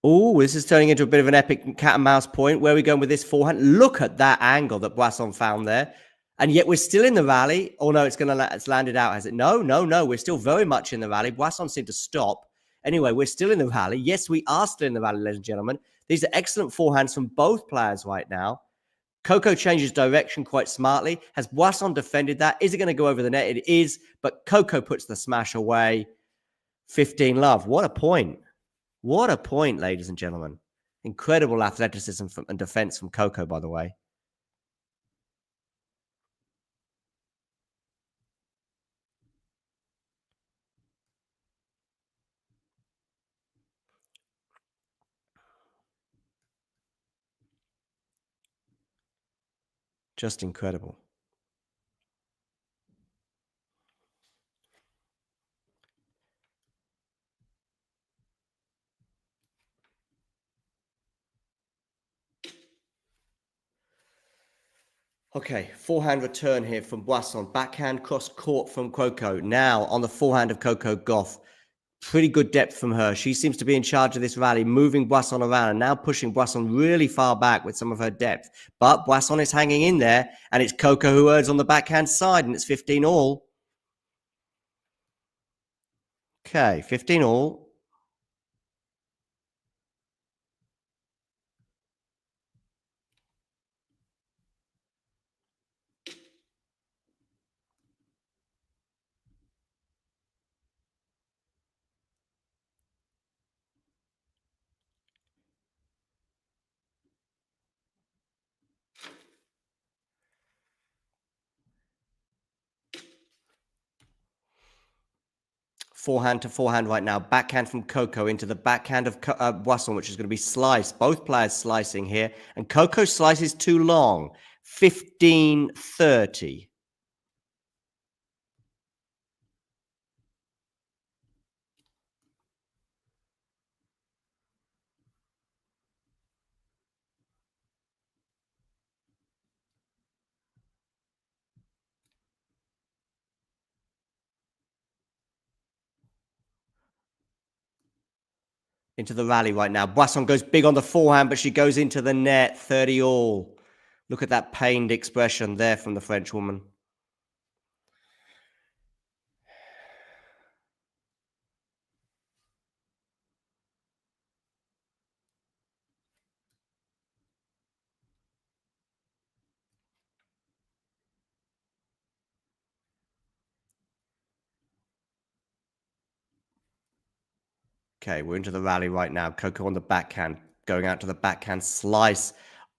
Oh, this is turning into a bit of an epic cat and mouse point. Where are we going with this forehand? Look at that angle that Boisson found there. And yet we're still in the rally. Oh, no, it's landed out, has it? No. We're still very much in the rally. Boisson seemed to stop. Anyway, we're still in the rally. Yes, we are still in the rally, ladies and gentlemen. These are excellent forehands from both players right now. Coco changes direction quite smartly. Has Boisson defended that? Is it going to go over the net? It is, but Coco puts the smash away. 15 love. What a point. What a point, ladies and gentlemen. Incredible athleticism and defense from Coco, by the way. Just incredible. Okay, forehand return here from Boisson. Backhand cross court from Coco. Now on the forehand of Coco Gauff. Pretty good depth from her. She seems to be in charge of this rally, moving Boisson around and now pushing Boisson really far back with some of her depth. But Boisson is hanging in there, and it's Coco who earns on the backhand side, and it's 15 all. Okay, 15 all. Forehand to forehand right now. Backhand from Coco into the backhand of Boisson, which is going to be sliced. Both players slicing here. And Coco slices too long. 15-30. Into the rally right now. Boisson goes big on the forehand, but she goes into the net. 30 all. Look at that pained expression there from the French woman. Okay, we're into the rally right now. Coco on the backhand, going out to the backhand slice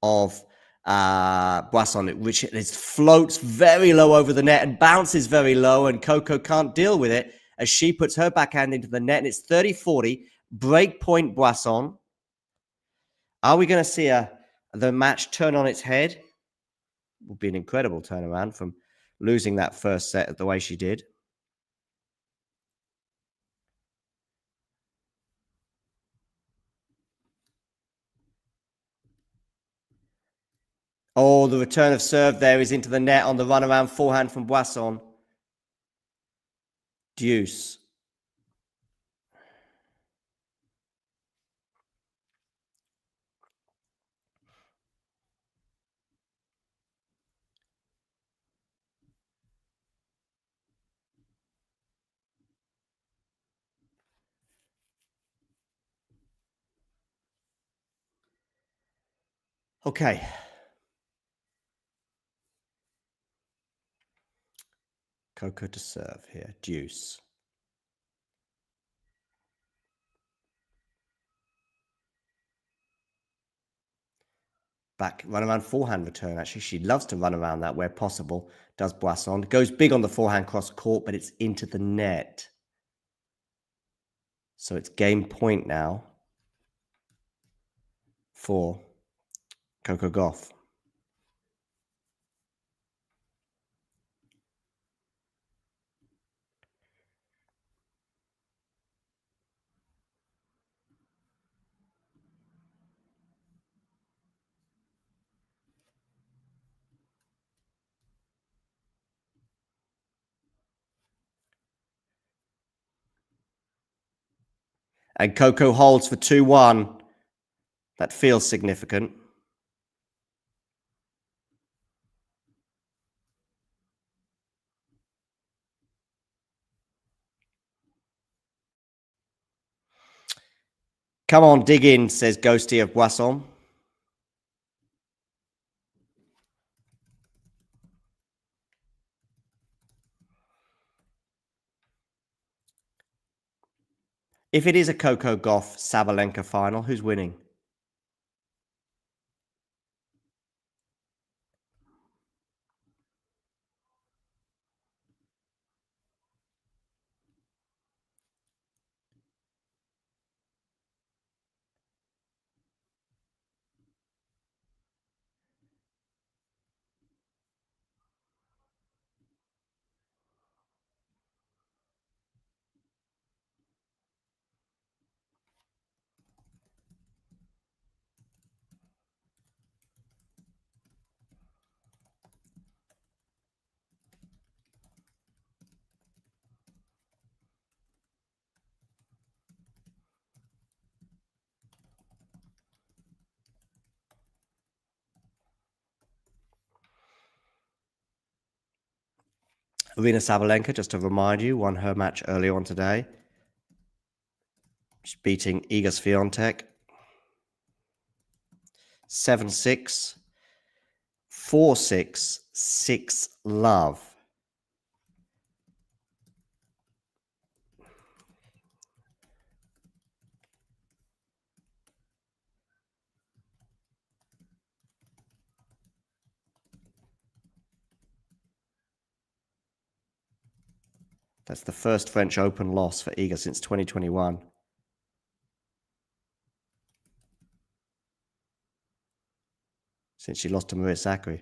of Boisson, which floats very low over the net and bounces very low, and Coco can't deal with it as she puts her backhand into the net, and it's 30-40, break point Boisson. Are we going to see the match turn on its head? Would be an incredible turnaround from losing that first set the way she did. Oh, the return of serve there is into the net on the runaround forehand from Boisson. Deuce. Okay. Coco to serve here. Deuce. Back run around forehand return. Actually, she loves to run around that where possible. Does Boisson. Goes big on the forehand cross court, but it's into the net. So it's game point now for Coco Gauff. And Coco holds for 2-1. That feels significant. Come on, dig in, says Ghosty of Boisson. If it is a Coco Gauff Sabalenka final, who's winning? Arina Sabalenka, just to remind you, won her match earlier on today. She's beating Iga Swiatek 7-6, 4-6, 6-love. That's the first French Open loss for Iga since 2021. Since she lost to Maria Sakkari.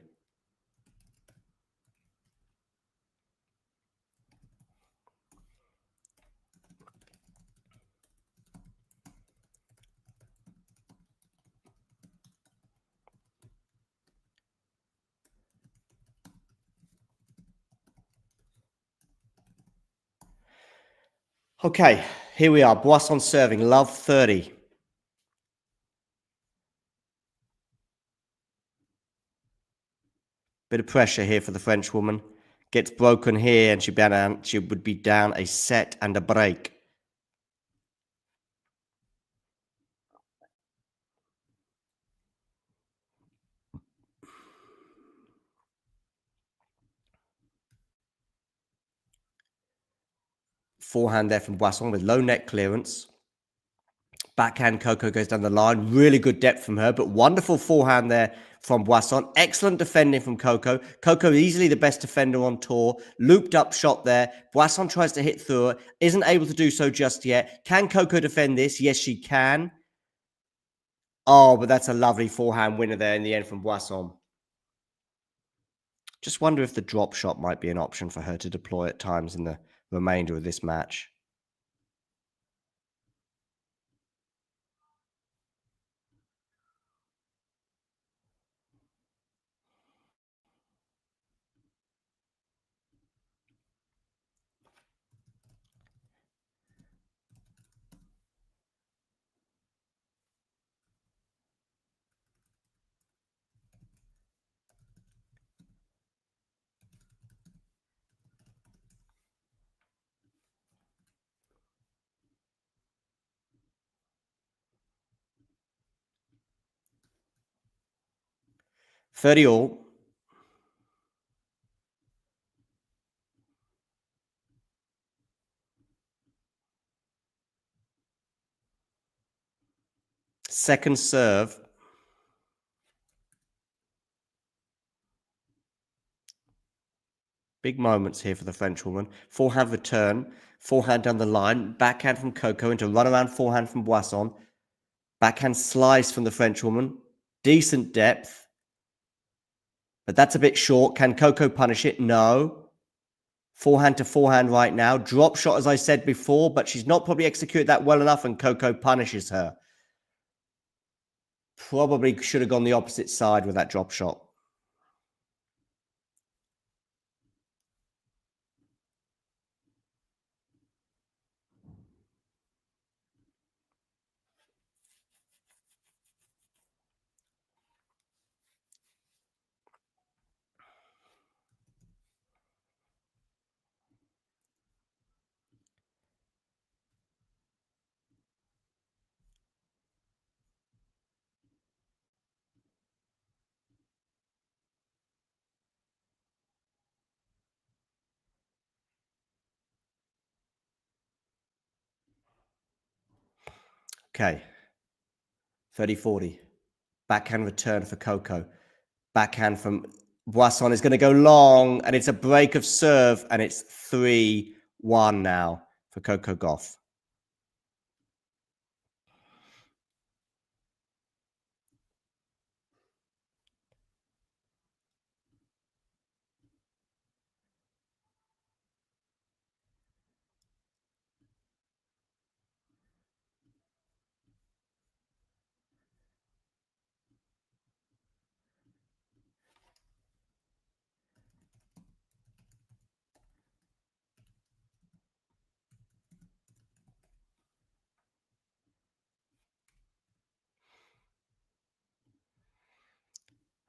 Okay, here we are. Boisson serving, love 30. Bit of pressure here for the French woman. Gets broken here and she would be down a set and a break. Forehand there from Boisson with low net clearance. Backhand Coco goes down the line. Really good depth from her, but wonderful forehand there from Boisson. Excellent defending from Coco. Coco easily the best defender on tour. Looped up shot there. Boisson tries to hit through it. Isn't able to do so just yet. Can Coco defend this? Yes, she can. Oh, but that's a lovely forehand winner there in the end from Boisson. Just wonder if the drop shot might be an option for her to deploy at times in the remainder of this match. $30 all. Second serve. Big moments here for the French woman. Forehand return. Forehand down the line. Backhand from Coco into runaround forehand from Boisson. Backhand slice from the French woman. Decent depth. But that's a bit short. Can Coco punish it? No. Forehand to forehand right now. Drop shot, as I said before, but she's not probably executed that well enough, and Coco punishes her. Probably should have gone the opposite side with that drop shot. Okay. 30-40. Backhand return for Coco. Backhand from Boisson is going to go long, and it's a break of serve, and it's 3-1 now for Coco Gauff.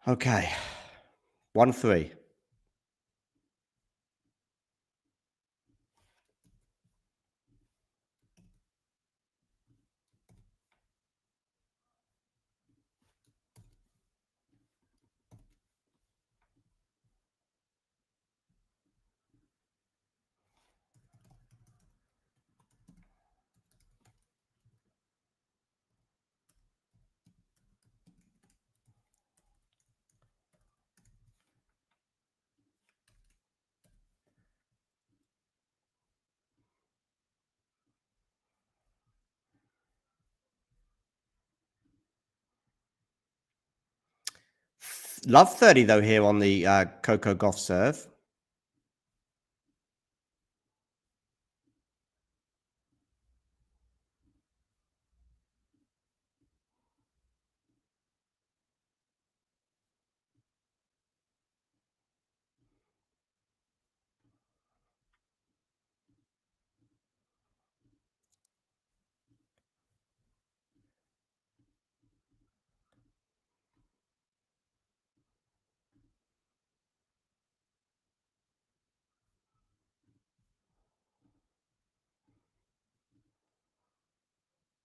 Okay. 1-3. Love 30, though, here on the Coco Gauff serve.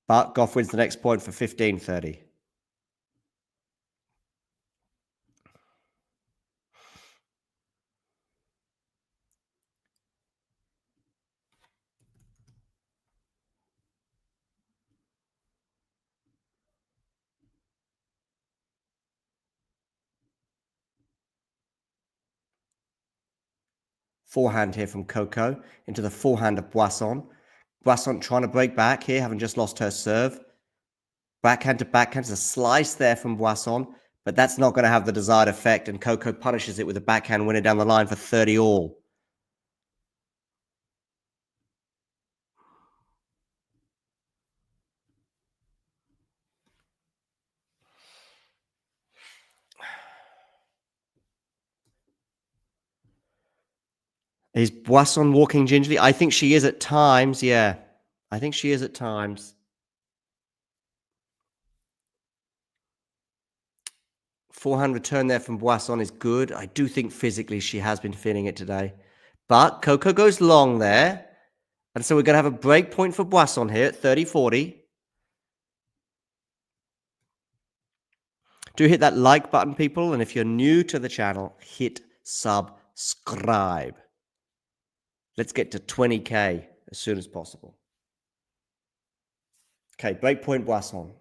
But Gauff wins the next point for 15-30. Forehand here from Coco into the forehand of Boisson. Boisson trying to break back here, having just lost her serve. Backhand to backhand. There's a slice there from Boisson, but that's not going to have the desired effect, and Coco punishes it with a backhand winner down the line for 30 all. Is Boisson walking gingerly? I think she is at times, yeah. I think she is at times. Forehand return there from Boisson is good. I do think physically she has been feeling it today. But Coco goes long there. And so we're going to have a break point for Boisson here at 30-40. Do hit that like button, people. And if you're new to the channel, hit subscribe. Let's get to 20K as soon as possible. Okay, break point Boisson.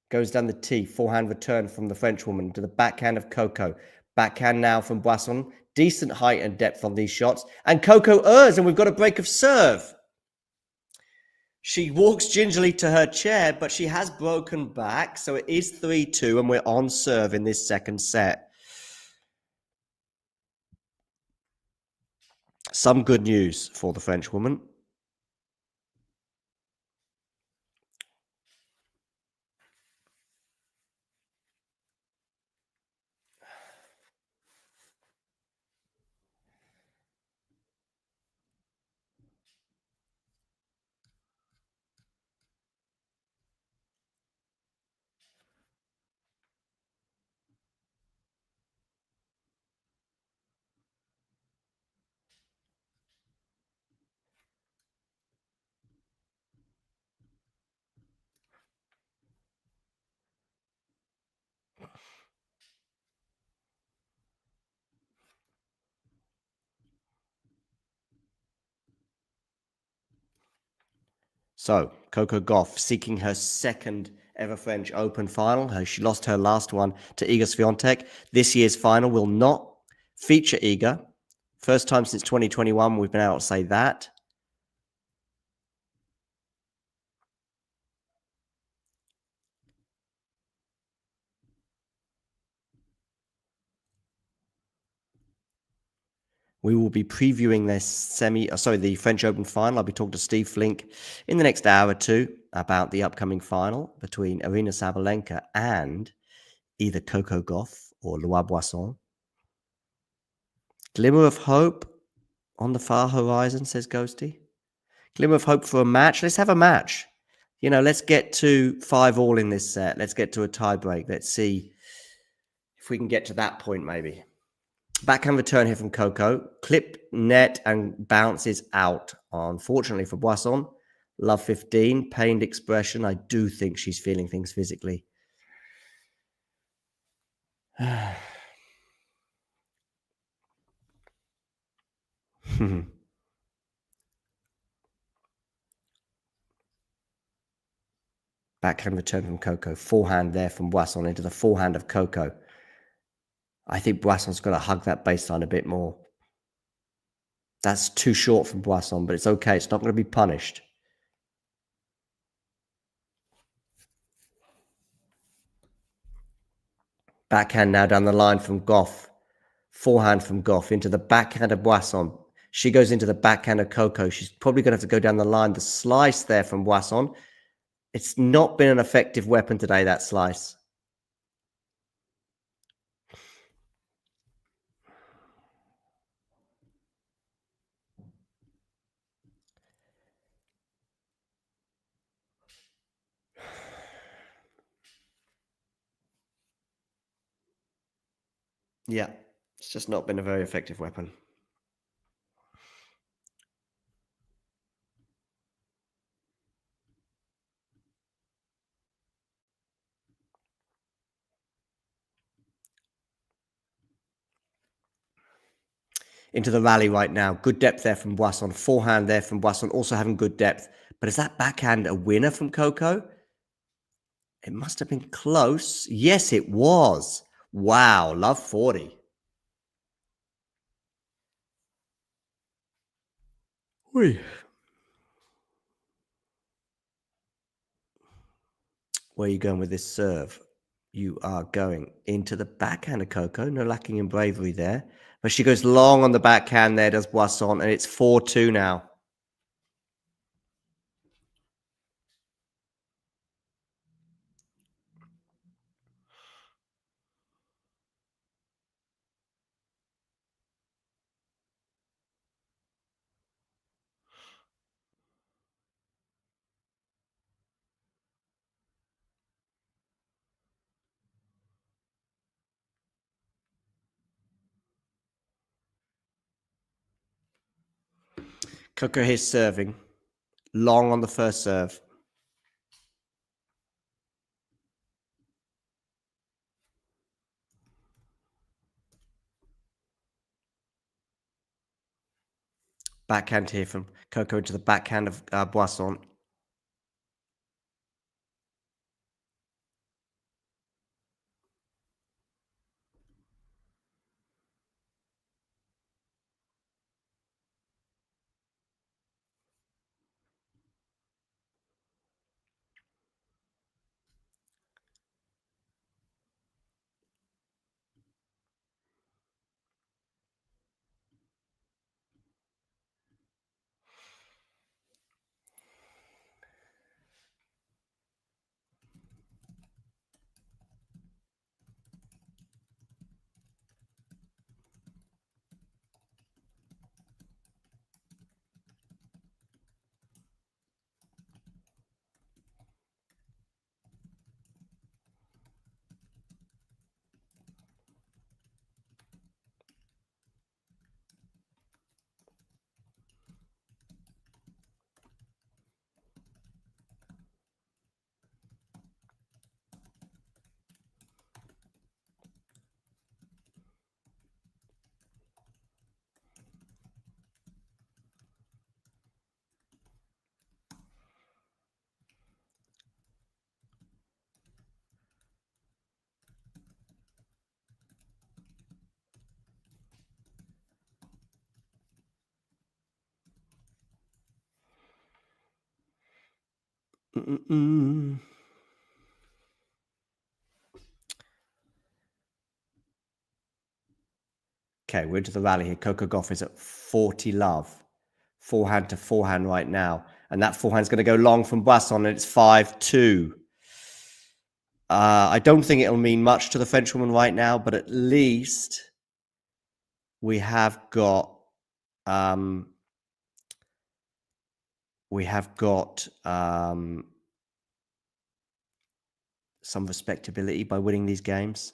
Goes down the tee. Forehand return from the Frenchwoman to the backhand of Coco. Backhand now from Boisson. Decent height and depth on these shots. And Coco errs, and we've got a break of serve. She walks gingerly to her chair, but she has broken back. So it is 3-2, and we're on serve in this second set. Some good news for the Frenchwoman. So, Coco Gauff seeking her second ever French Open final. She lost her last one to Iga Swiatek. This year's final will not feature Iga. First time since 2021 we've been able to say that. We will be previewing this the French Open final. I'll be talking to Steve Flink in the next hour or two about the upcoming final between Aryna Sabalenka and either Coco Gauff or Lois Boisson. Glimmer of hope on the far horizon, says Ghosty. Glimmer of hope for a match. Let's have a match. You know, let's get to 5-all in this set. Let's get to a tie break. Let's see if we can get to that point maybe. Backhand return here from Coco. Clip, net, and bounces out. Unfortunately for Boisson. Love 15. Pained expression. I do think she's feeling things physically. Backhand return from Coco. Forehand there from Boisson into the forehand of Coco. I think Boisson's got to hug that baseline a bit more. That's too short from Boisson, but it's okay. It's not going to be punished. Backhand now down the line from Gauff. Forehand from Gauff into the backhand of Boisson. She goes into the backhand of Coco. She's probably going to have to go down the line. The slice there from Boisson. It's not been an effective weapon today, that slice. Yeah, it's just not been a very effective weapon. Into the rally right now. Good depth there from Boisson. Forehand there from Boisson, also having good depth. But is that backhand a winner from Coco? It must have been close. Yes, it was. Wow, love 40. Where are you going with this serve? You are going into the backhand of Coco. No lacking in bravery there. But she goes long on the backhand there, does Boisson, and it's 4-2 now. Coco here serving. Long on the first serve. Backhand here from Coco into the backhand of Boisson. Okay, we're into the rally here. Coco Gauff is at 40 love. Forehand to forehand right now. And that forehand's going to go long from Boisson, and it's 5-2. I don't think it'll mean much to the Frenchwoman right now, but at least we have got some respectability by winning these games.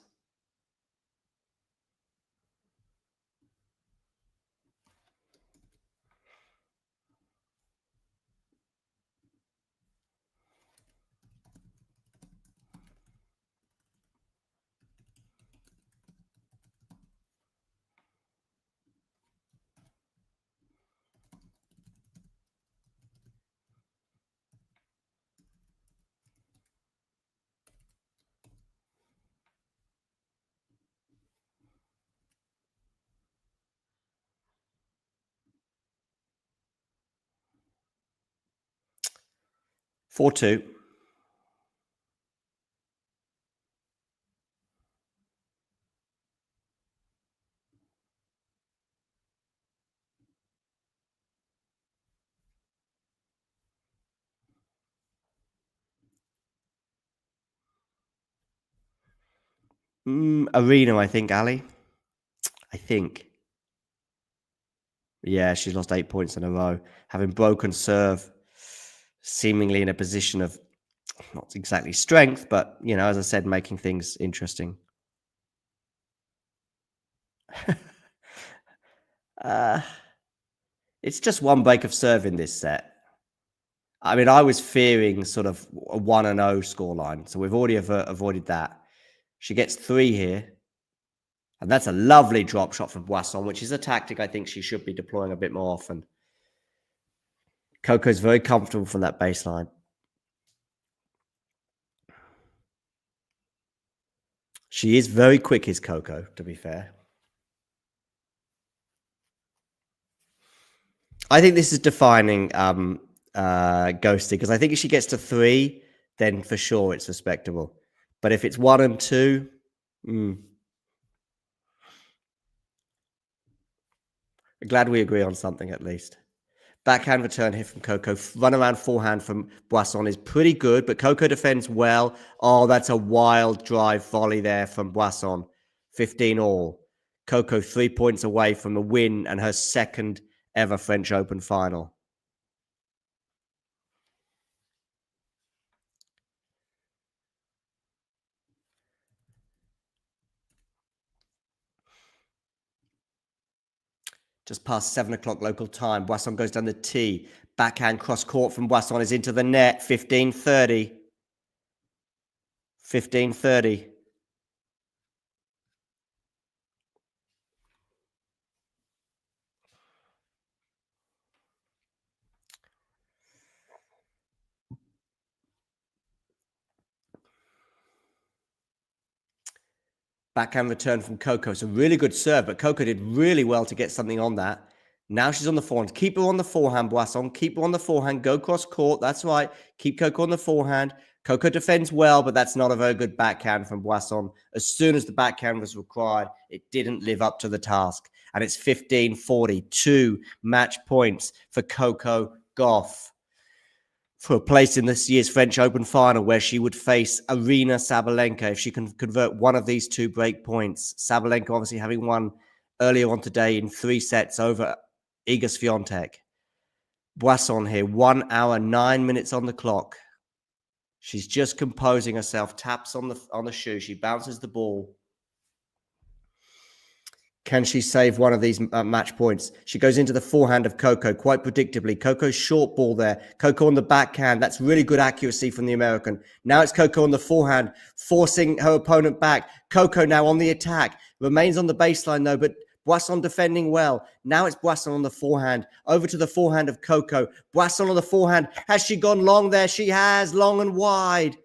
Four two. Arena, I think, Ali. I think. Yeah, she's lost 8 points in a row, having broken serve, seemingly in a position of not exactly strength, but, you know, as I said, making things interesting. It's just one break of serve in this set. I mean, I was fearing sort of a 1-0 scoreline, so we've already avoided that. She gets 3 here. And that's a lovely drop shot from Boisson, which is a tactic I think she should be deploying a bit more often. Coco's very comfortable from that baseline. She is very quick, is Coco, to be fair. I think this is defining Ghosty, because I think if she gets to 3, then for sure it's respectable. But if it's 1 and 2, glad we agree on something at least. Backhand return here from Coco. Run around forehand from Boisson is pretty good, but Coco defends well. Oh, that's a wild drive volley there from Boisson. 15 all. Coco 3 points away from the win and her second ever French Open final. Just past 7 o'clock local time. Boisson goes down the tee. Backhand cross court from Boisson is into the net. 15-30. 15-30. Backhand return from Coco. It's a really good serve, but Coco did really well to get something on that. Now she's on the forehand. Keep her on the forehand, Boisson. Keep her on the forehand. Go cross court. That's right. Keep Coco on the forehand. Coco defends well, but that's not a very good backhand from Boisson. As soon as the backhand was required, it didn't live up to the task. And it's 15-40. 2 match points for Coco Gauff for a place in this year's French Open final, where she would face Aryna Sabalenka if she can convert one of these 2 break points. Sabalenka obviously having won earlier on today in 3 sets over Iga Swiatek. Boisson here, 1 hour, 9 minutes on the clock. She's just composing herself, taps on the shoe. She bounces the ball. Can she save one of these match points? She goes into the forehand of Coco quite predictably. Coco's short ball there. Coco on the backhand. That's really good accuracy from the American. Now it's Coco on the forehand, forcing her opponent back. Coco now on the attack. Remains on the baseline though, but Boisson defending well. Now it's Boisson on the forehand. Over to the forehand of Coco. Boisson on the forehand. Has she gone long there? She has, long and wide.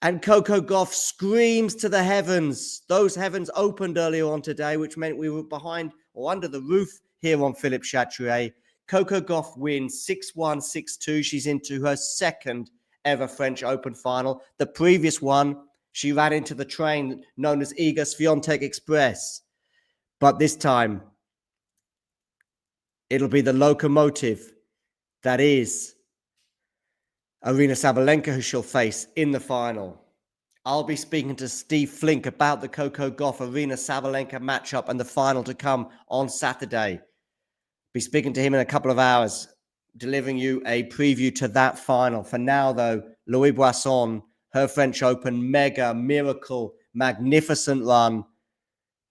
And Coco Gauff screams to the heavens. Those heavens opened earlier on today, which meant we were behind or under the roof here on Philippe Chatrier. Coco Gauff wins 6-1, 6-2. She's into her second ever French Open final. The previous one, she ran into the train known as Iga Swiatek Express. But this time, it'll be the locomotive that is Aryna Sabalenka, who she'll face in the final. I'll be speaking to Steve Flink about the Coco Gauff Aryna Sabalenka matchup and the final to come on Saturday. Be speaking to him in a couple of hours, delivering you a preview to that final. For now, though, Lois Boisson, her French Open mega miracle, magnificent run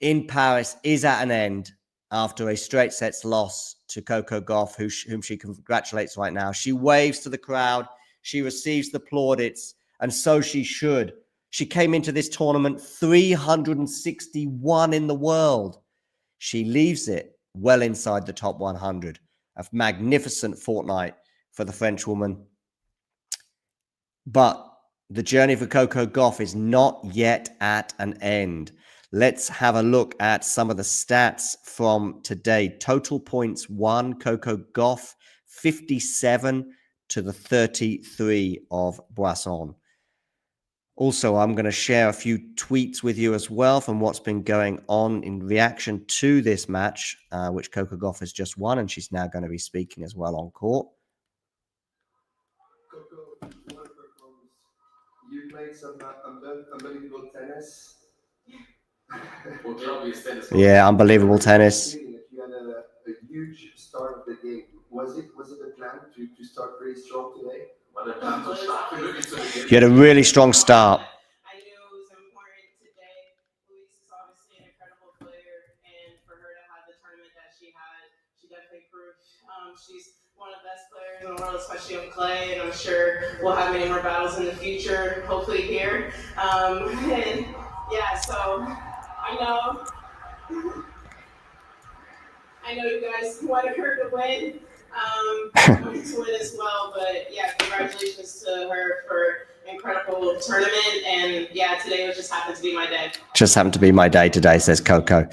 in Paris is at an end after a straight sets loss to Coco Gauff, whom she congratulates right now. She waves to the crowd. She receives the plaudits, and so she should. She came into this tournament 361 in the world. She leaves it well inside the top 100. A magnificent fortnight for the French woman. But the journey for Coco Gauff is not yet at an end. Let's have a look at some of the stats from today. Total points won, Coco Gauff 57 to the 33 of Boisson. Also, I'm going to share a few tweets with you as well from what's been going on in reaction to this match, which Coco Gauff has just won, and she's now going to be speaking as well on court. Coco, you played some unbelievable tennis. Yeah, unbelievable tennis. You had a huge start of the game. Was it a plan to start pretty strong today? You had a really strong start. I knew it was important today. Lois is obviously an incredible player, and for her to have the tournament that she had, she definitely proved she's one of the best players in the world, especially on clay, and I'm sure we'll have many more battles in the future, hopefully here. And yeah, so I know you guys wanted her to win. I wanted to win as well, but yeah, congratulations to her for incredible incredible tournament. And yeah, today was just happened to be my day. Just happened to be my day today, says Coco.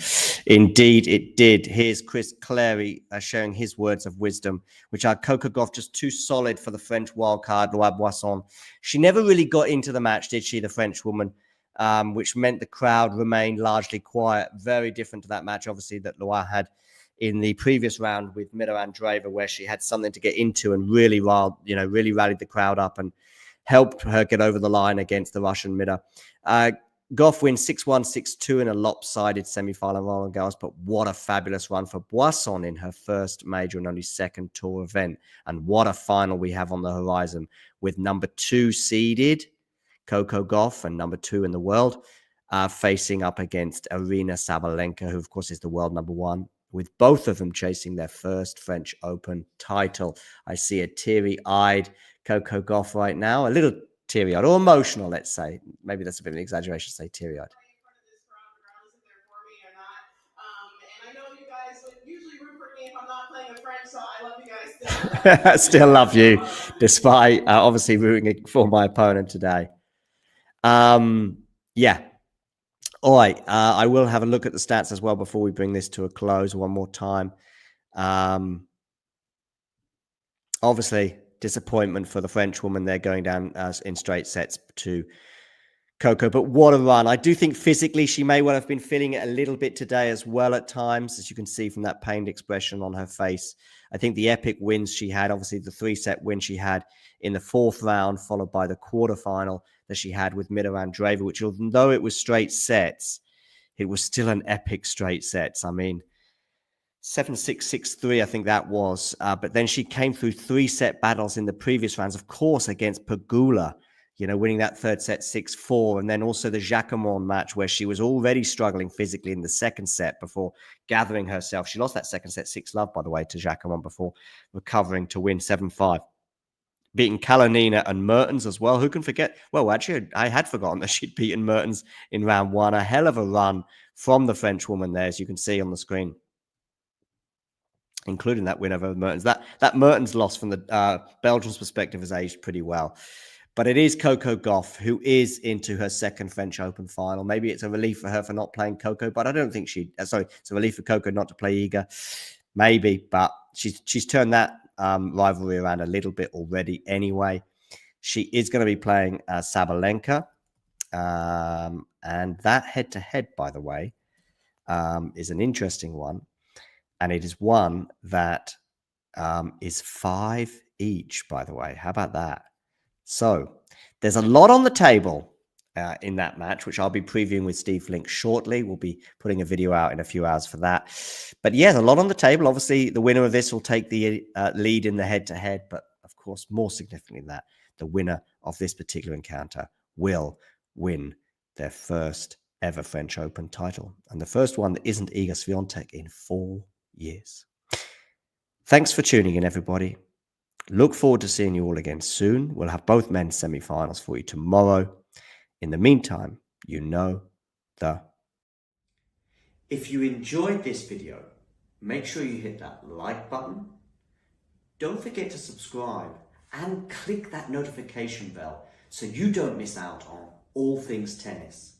Indeed, it did. Here's Chris Clary sharing his words of wisdom, which are Coco Gauff just too solid for the French wildcard, Lois Boisson. She never really got into the match, did she, the French woman, which meant the crowd remained largely quiet. Very different to that match, obviously, that Lois had in the previous round with Mira Andreeva, where she had something to get into and really rallied the crowd up and helped her get over the line against the Russian Mira. Gauff wins 6-1, 6-2 in a lopsided semi-final Roland Garros, but what a fabulous run for Boisson in her first major and only second tour event. And what a final we have on the horizon with number 2 seeded Coco Gauff and number 2 in the world facing up against Aryna Sabalenka, who of course is the world number 1, with both of them chasing their first French Open title. I see a teary-eyed Coco Gauff right now, a little teary-eyed or emotional, let's say. Maybe that's a bit of an exaggeration to say teary-eyed. And I know you guys would usually root for me if I'm not playing a French, so I love you guys still. Still love you, despite obviously rooting for my opponent today. Yeah. All right. I will have a look at the stats as well before we bring this to a close one more time. Obviously, disappointment for the French woman. They're going down in straight sets to Coco, but what a run. I do think physically she may well have been feeling it a little bit today as well at times, as you can see from that pained expression on her face. I think the epic wins she had, obviously the 3-set win she had in the 4th round, followed by the quarterfinal that she had with Mira Andreeva, which although it was straight sets, it was still an epic straight sets. I mean, 7-6, 6-3, I think that was. But then she came through 3-set battles in the previous rounds, of course, against Pegula, winning that 3rd set 6-4. And then also the Jacquemont match where she was already struggling physically in the 2nd set before gathering herself. She lost that 2nd set 6-love, by the way, to Jacquemont before recovering to win 7-5. Beating Kalinina and Mertens as well. Who can forget? Well, actually, I had forgotten that she'd beaten Mertens in round 1. A hell of a run from the French woman there, as you can see on the screen, including that win over Mertens. That Mertens loss from the Belgium's perspective has aged pretty well. But it is Coco Gauff who is into her 2nd French Open final. Maybe it's a relief for her for not playing Coco, but I don't think it's a relief for Coco not to play Iga. Maybe, but she's turned that rivalry around a little bit already anyway. She is going to be playing Sabalenka. And that head-to-head, by the way, is an interesting one. And it is one that is 5 each, by the way. How about that? So there's a lot on the table in that match, which I'll be previewing with Steve Flink shortly. We'll be putting a video out in a few hours for that. But yeah, a lot on the table. Obviously, the winner of this will take the lead in the head-to-head. But of course, more significantly than that, the winner of this particular encounter will win their first ever French Open title. And the first one that isn't Iga Swiatek in 4 years. Thanks for tuning in, everybody. Look forward to seeing you all again soon. We'll have both men's semi-finals for you tomorrow. In the meantime, you know the... If you enjoyed this video, make sure you hit that like button. Don't forget to subscribe and click that notification bell so you don't miss out on all things tennis.